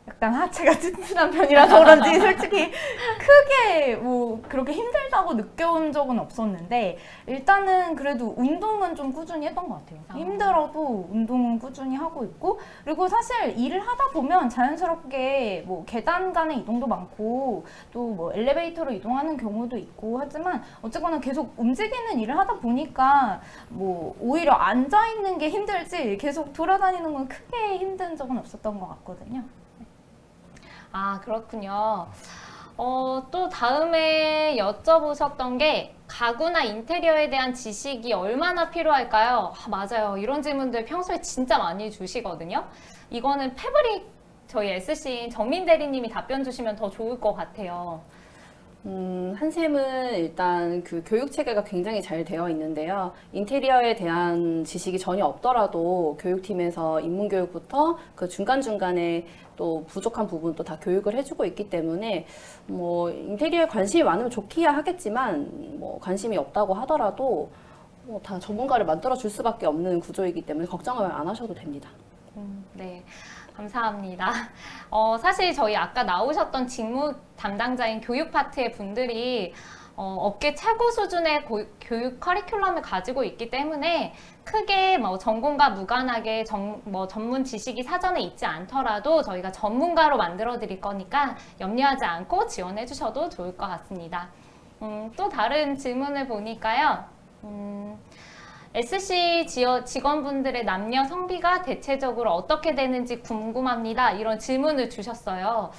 약간 하체가 튼튼한 편이라서 그런지 솔직히 크게 뭐 그렇게 힘들다고 느껴온 적은 없었는데 일단은 그래도 운동은 좀 꾸준히 했던 것 같아요. 힘들어도 운동은 꾸준히 하고 있고 그리고 사실 일을 하다 보면 자연스럽게 뭐 계단 간의 이동도 많고 또 뭐 엘리베이터로 이동하는 경우도 있고 하지만 어쨌거나 계속 움직이는 일을 하다 보니까 뭐 오히려 앉아 있는 게 힘들지 계속 돌아다니는 건 크게 힘든 적은 없었던 것 같거든요. 아, 그렇군요. 또 다음에 여쭤보셨던 게 가구나 인테리어에 대한 지식이 얼마나 필요할까요? 아, 맞아요. 이런 질문들 평소에 진짜 많이 주시거든요. 이거는 패브릭 저희 SC인 정민 대리님이 답변 주시면 더 좋을 것 같아요. 한샘은 일단 그 교육 체계가 굉장히 잘 되어 있는데요. 인테리어에 대한 지식이 전혀 없더라도 교육팀에서 인문교육부터 그 중간중간에 또 부족한 부분도 다 교육을 해주고 있기 때문에 뭐 인테리어에 관심이 많으면 좋기야 하겠지만 뭐 관심이 없다고 하더라도 뭐 다 전문가를 만들어 줄 수밖에 없는 구조이기 때문에 걱정을 안 하셔도 됩니다. 네. 감사합니다. 사실 저희 아까 나오셨던 직무 담당자인 교육 파트의 분들이 업계 최고 수준의 교육 커리큘럼을 가지고 있기 때문에 크게 뭐 전공과 무관하게 전문 지식이 사전에 있지 않더라도 저희가 전문가로 만들어 드릴 거니까 염려하지 않고 지원해 주셔도 좋을 것 같습니다. 또 다른 질문을 보니까요. SC 직원분들의 남녀 성비가 대체적으로 어떻게 되는지 궁금합니다. 이런 질문을 주셨어요.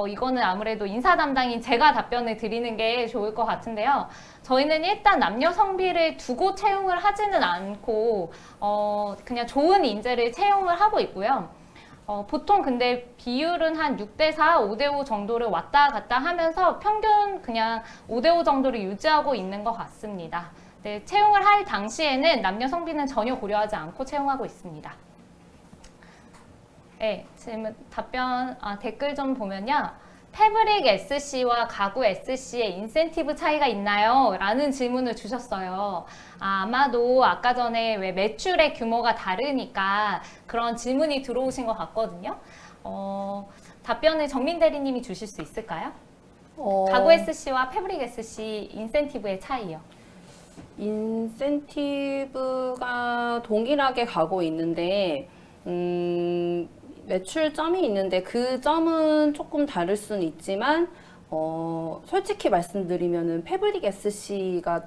이거는 아무래도 인사 담당인 제가 답변을 드리는 게 좋을 것 같은데요. 저희는 일단 남녀 성비를 두고 채용을 하지는 않고 그냥 좋은 인재를 채용을 하고 있고요. 보통 근데 비율은 한 6대4, 5대5 정도를 왔다 갔다 하면서 평균 그냥 5대5 정도를 유지하고 있는 것 같습니다. 네, 채용을 할 당시에는 남녀 성비는 전혀 고려하지 않고 채용하고 있습니다. 네, 질문, 댓글 좀 보면요. 패브릭 SC와 가구 SC의 인센티브 차이가 있나요? 라는 질문을 주셨어요. 아마도 아까 전에 왜 매출의 규모가 다르니까 그런 질문이 들어오신 것 같거든요. 답변을 정민 대리님이 주실 수 있을까요? 가구 SC와 패브릭 SC 인센티브의 차이요. 인센티브가 동일하게 가고 있는데 매출점이 있는데 그 점은 조금 다를 수는 있지만 솔직히 말씀드리면은 패브릭 SC가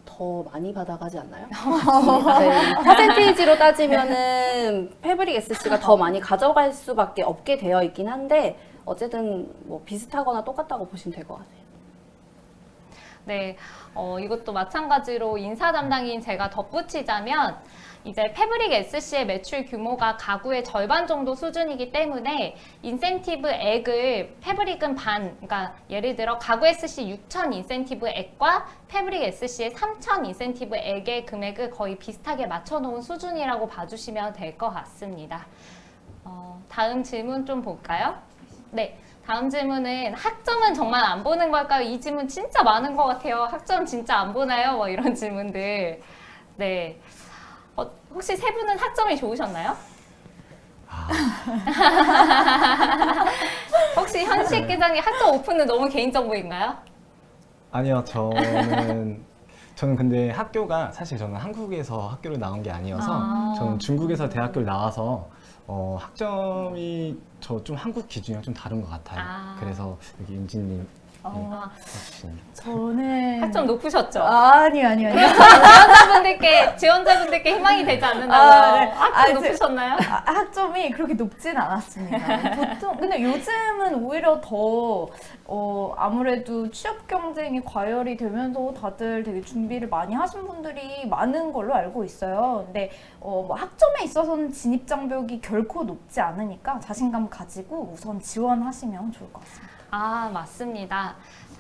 더 많이 받아가지 않나요? 네, 퍼센테이지로 따지면은 패브릭 SC가 더 많이 가져갈 수밖에 없게 되어 있긴 한데 어쨌든 뭐 비슷하거나 똑같다고 보시면 될 것 같아요. 네, 이것도 마찬가지로 인사 담당인 제가 덧붙이자면 이제 패브릭 SC의 매출 규모가 가구의 절반 정도 수준이기 때문에 인센티브액을 패브릭은 그러니까 예를 들어 가구 SC 6,000 인센티브액과 패브릭 SC의 3,000 인센티브액의 금액을 거의 비슷하게 맞춰놓은 수준이라고 봐주시면 될 것 같습니다. 다음 질문 좀 볼까요? 네. 다음 질문은 학점은 정말 안 보는 걸까요? 이 질문 진짜 많은 것 같아요. 학점 진짜 안 보나요? 뭐 이런 질문들. 네. 혹시 세 분은 학점이 좋으셨나요? 혹시 현식 계장님 학점 오픈은 너무 개인정보인가요? 아니요, 저는 근데 학교가 사실 저는 한국에서 학교를 나온 게 아니어서 저는 중국에서 대학교를 나와서 학점이 저 좀 한국 기준이랑 좀 다른 것 같아요. 그래서 여기 임진님 저는 학점 높으셨죠? 아니요. 지원자분들께 희망이 되지 않는다고요. 네. 학점 높으셨나요? 학점이 그렇게 높진 않았습니다. 보통 근데 요즘은 오히려 더 아무래도 취업 경쟁이 과열이 되면서 다들 되게 준비를 많이 하신 분들이 많은 걸로 알고 있어요. 근데 뭐 학점에 있어서는 진입 장벽이 결코 높지 않으니까 자신감 가지고 우선 지원하시면 좋을 것 같습니다. 맞습니다.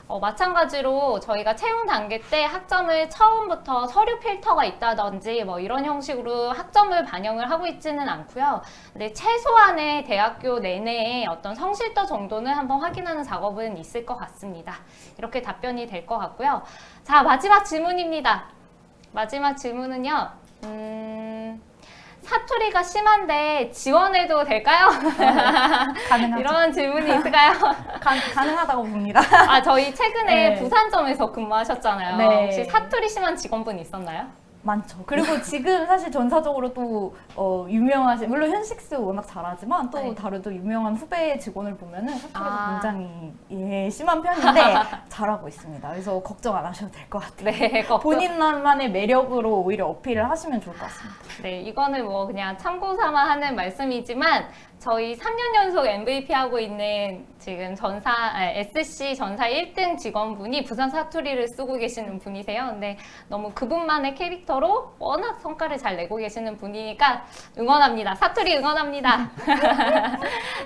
마찬가지로 저희가 채용 단계 때 학점을 처음부터 서류 필터가 있다든지 뭐 이런 형식으로 학점을 반영을 하고 있지는 않고요. 근데 최소한의 대학교 내내의 어떤 성실도 정도는 한번 확인하는 작업은 있을 것 같습니다. 이렇게 답변이 될 것 같고요. 자, 마지막 질문입니다. 마지막 질문은요. 사투리가 심한데 지원해도 될까요? 가능하죠. 이런 질문이 있을까요? 가능하다고 봅니다. 저희 최근에 네. 부산점에서 근무하셨잖아요. 네. 혹시 사투리 심한 직원분 있었나요? 많죠. 그리고 지금 사실 전사적으로 또 유명하신, 물론 현식스 워낙 잘하지만 또 네. 다른 또 유명한 후배 직원을 보면은 사투리가 굉장히 심한 편인데 잘하고 있습니다. 그래서 걱정 안 하셔도 될 것 같아요. 네, 본인만의 매력으로 오히려 어필을 하시면 좋을 것 같습니다. 네, 이거는 뭐 그냥 참고 삼아 하는 말씀이지만 저희 3년 연속 MVP 하고 있는 지금 SC 전사 1등 직원분이 부산 사투리를 쓰고 계시는 분이세요. 근데 너무 그분만의 캐릭터로 워낙 성과를 잘 내고 계시는 분이니까 응원합니다. 사투리 응원합니다.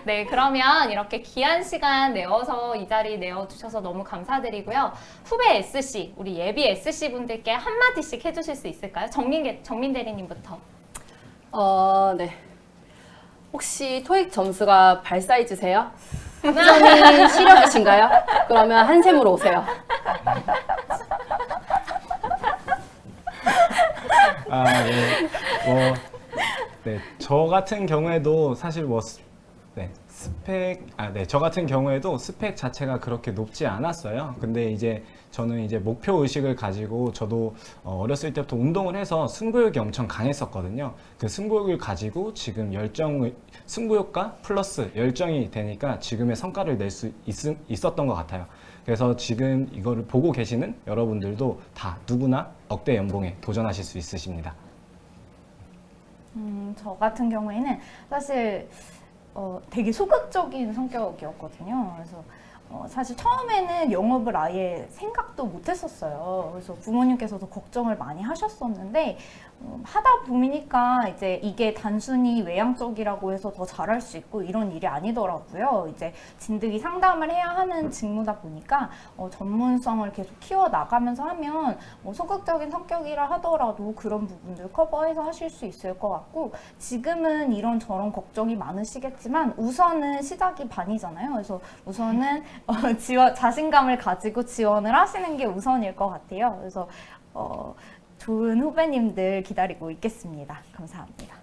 네, 그러면 이렇게 귀한 시간 내어서 이 자리 내어주셔서 너무 감사드리고요. 후배 SC, 우리 예비 SC 분들께 한마디씩 해주실 수 있을까요? 정민 대리님부터. 네. 혹시 토익 점수가 발 사이즈세요? 학점이 시력이신가요? 그러면 한샘으로 오세요. 네. 저 같은 경우에도 사실 저 같은 경우에도 스펙 자체가 그렇게 높지 않았어요. 근데 이제 저는 이제 목표 의식을 가지고 저도 어렸을 때부터 운동을 해서 승부욕이 엄청 강했었거든요. 그 승부욕을 가지고 지금 승부욕과 플러스 열정이 되니까 지금의 성과를 낼 수 있었던 것 같아요. 그래서 지금 이거를 보고 계시는 여러분들도 다 누구나 억대 연봉에 도전하실 수 있으십니다. 저 같은 경우에는 사실 되게 소극적인 성격이었거든요. 그래서 사실 처음에는 영업을 아예 생각도 못 했었어요. 그래서 부모님께서도 걱정을 많이 하셨었는데 하다 보니까 이제 이게 단순히 외향적이라고 해서 더 잘할 수 있고 이런 일이 아니더라고요. 이제 진득이 상담을 해야 하는 직무다 보니까 전문성을 계속 키워나가면서 하면 소극적인 성격이라 하더라도 그런 부분들 커버해서 하실 수 있을 것 같고, 지금은 이런저런 걱정이 많으시겠지만 우선은 시작이 반이잖아요. 그래서 우선은 자신감을 가지고 지원을 하시는 게 우선일 것 같아요. 그래서 좋은 후배님들 기다리고 있겠습니다. 감사합니다.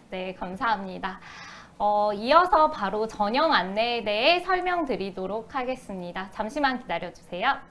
네, 감사합니다. 이어서 바로 전형 안내에 대해 설명드리도록 하겠습니다. 잠시만 기다려주세요.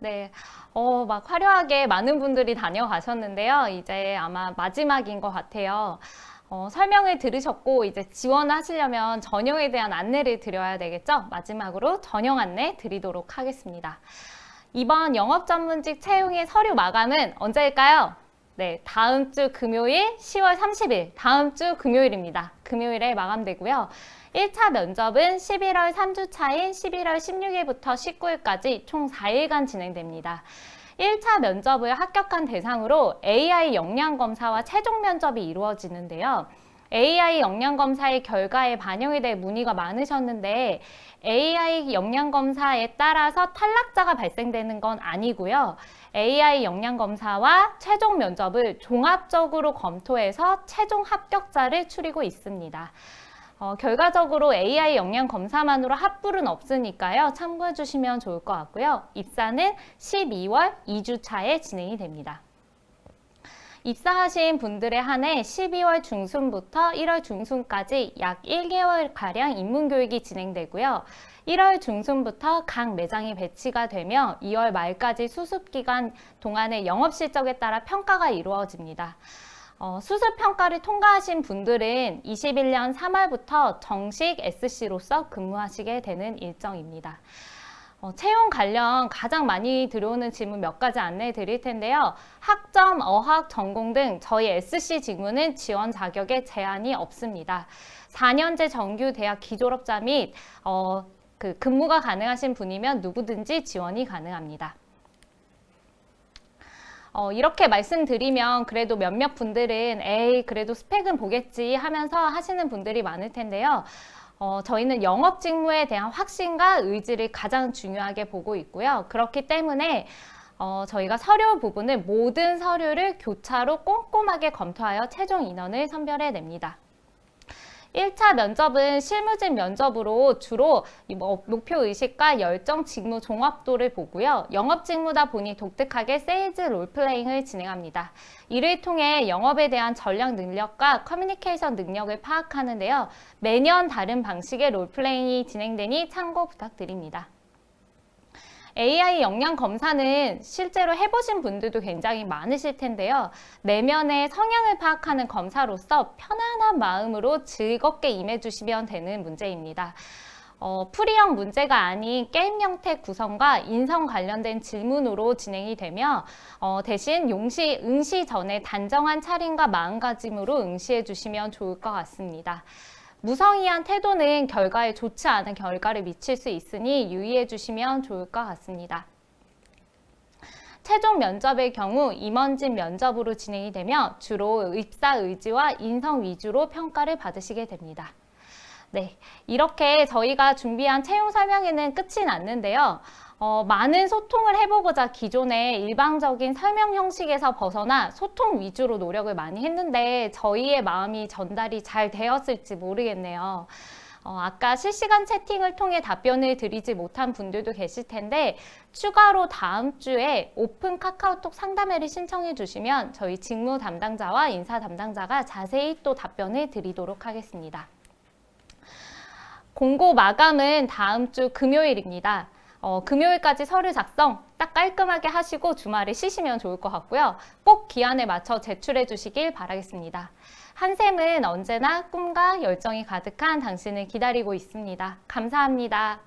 네, 막 화려하게 많은 분들이 다녀가셨는데요. 이제 아마 마지막인 것 같아요. 설명을 들으셨고 이제 지원하시려면 전형에 대한 안내를 드려야 되겠죠? 마지막으로 전형 안내 드리도록 하겠습니다. 이번 영업전문직 채용의 서류 마감은 언제일까요? 네, 다음 주 금요일 10월 30일, 다음 주 금요일입니다. 금요일에 마감되고요. 1차 면접은 11월 3주차인 11월 16일부터 19일까지 총 4일간 진행됩니다. 1차 면접을 합격한 대상으로 AI 역량 검사와 최종 면접이 이루어지는데요. AI 역량검사의 결과에 반영이 될 문의가 많으셨는데 AI 역량검사에 따라서 탈락자가 발생되는 건 아니고요. AI 역량검사와 최종 면접을 종합적으로 검토해서 최종 합격자를 추리고 있습니다. 결과적으로 AI 역량검사만으로 합불은 없으니까요. 참고해 주시면 좋을 것 같고요. 입사는 12월 2주차에 진행이 됩니다. 입사하신 분들에 한해 12월 중순부터 1월 중순까지 약 1개월가량 입문교육이 진행되고요. 1월 중순부터 각 매장이 배치가 되며 2월 말까지 수습기간 동안의 영업실적에 따라 평가가 이루어집니다. 수습평가를 통과하신 분들은 21년 3월부터 정식 SC로서 근무하시게 되는 일정입니다. 채용 관련 가장 많이 들어오는 질문 몇 가지 안내해 드릴 텐데요. 학점, 어학, 전공 등 저희 SC 직무는 지원 자격에 제한이 없습니다. 4년제 정규 대학 기졸업자 및 근무가 가능하신 분이면 누구든지 지원이 가능합니다. 이렇게 말씀드리면 그래도 몇몇 분들은 에이 그래도 스펙은 보겠지 하면서 하시는 분들이 많을 텐데요. 저희는 영업 직무에 대한 확신과 의지를 가장 중요하게 보고 있고요. 그렇기 때문에 저희가 서류 부분은 모든 서류를 교차로 꼼꼼하게 검토하여 최종 인원을 선별해냅니다. 1차 면접은 실무진 면접으로 주로 목표의식과 열정, 직무 종합도를 보고요. 영업 직무다 보니 독특하게 세일즈 롤플레잉을 진행합니다. 이를 통해 영업에 대한 전략 능력과 커뮤니케이션 능력을 파악하는데요. 매년 다른 방식의 롤플레잉이 진행되니 참고 부탁드립니다. AI 역량 검사는 실제로 해보신 분들도 굉장히 많으실 텐데요. 내면의 성향을 파악하는 검사로서 편안한 마음으로 즐겁게 임해주시면 되는 문제입니다. 풀이형 문제가 아닌 게임 형태 구성과 인성 관련된 질문으로 진행이 되며 대신 응시 전에 단정한 차림과 마음가짐으로 응시해 주시면 좋을 것 같습니다. 무성의한 태도는 결과에 좋지 않은 결과를 미칠 수 있으니 유의해 주시면 좋을 것 같습니다. 최종 면접의 경우 임원진 면접으로 진행이 되며 주로 입사 의지와 인성 위주로 평가를 받으시게 됩니다. 네, 이렇게 저희가 준비한 채용 설명회는 끝이 났는데요. 많은 소통을 해보고자 기존의 일방적인 설명 형식에서 벗어나 소통 위주로 노력을 많이 했는데 저희의 마음이 전달이 잘 되었을지 모르겠네요. 아까 실시간 채팅을 통해 답변을 드리지 못한 분들도 계실 텐데 추가로 다음 주에 오픈 카카오톡 상담회를 신청해 주시면 저희 직무 담당자와 인사 담당자가 자세히 또 답변을 드리도록 하겠습니다. 공고 마감은 다음 주 금요일입니다. 금요일까지 서류 작성 딱 깔끔하게 하시고 주말에 쉬시면 좋을 것 같고요. 꼭 기한에 맞춰 제출해 주시길 바라겠습니다. 한샘은 언제나 꿈과 열정이 가득한 당신을 기다리고 있습니다. 감사합니다.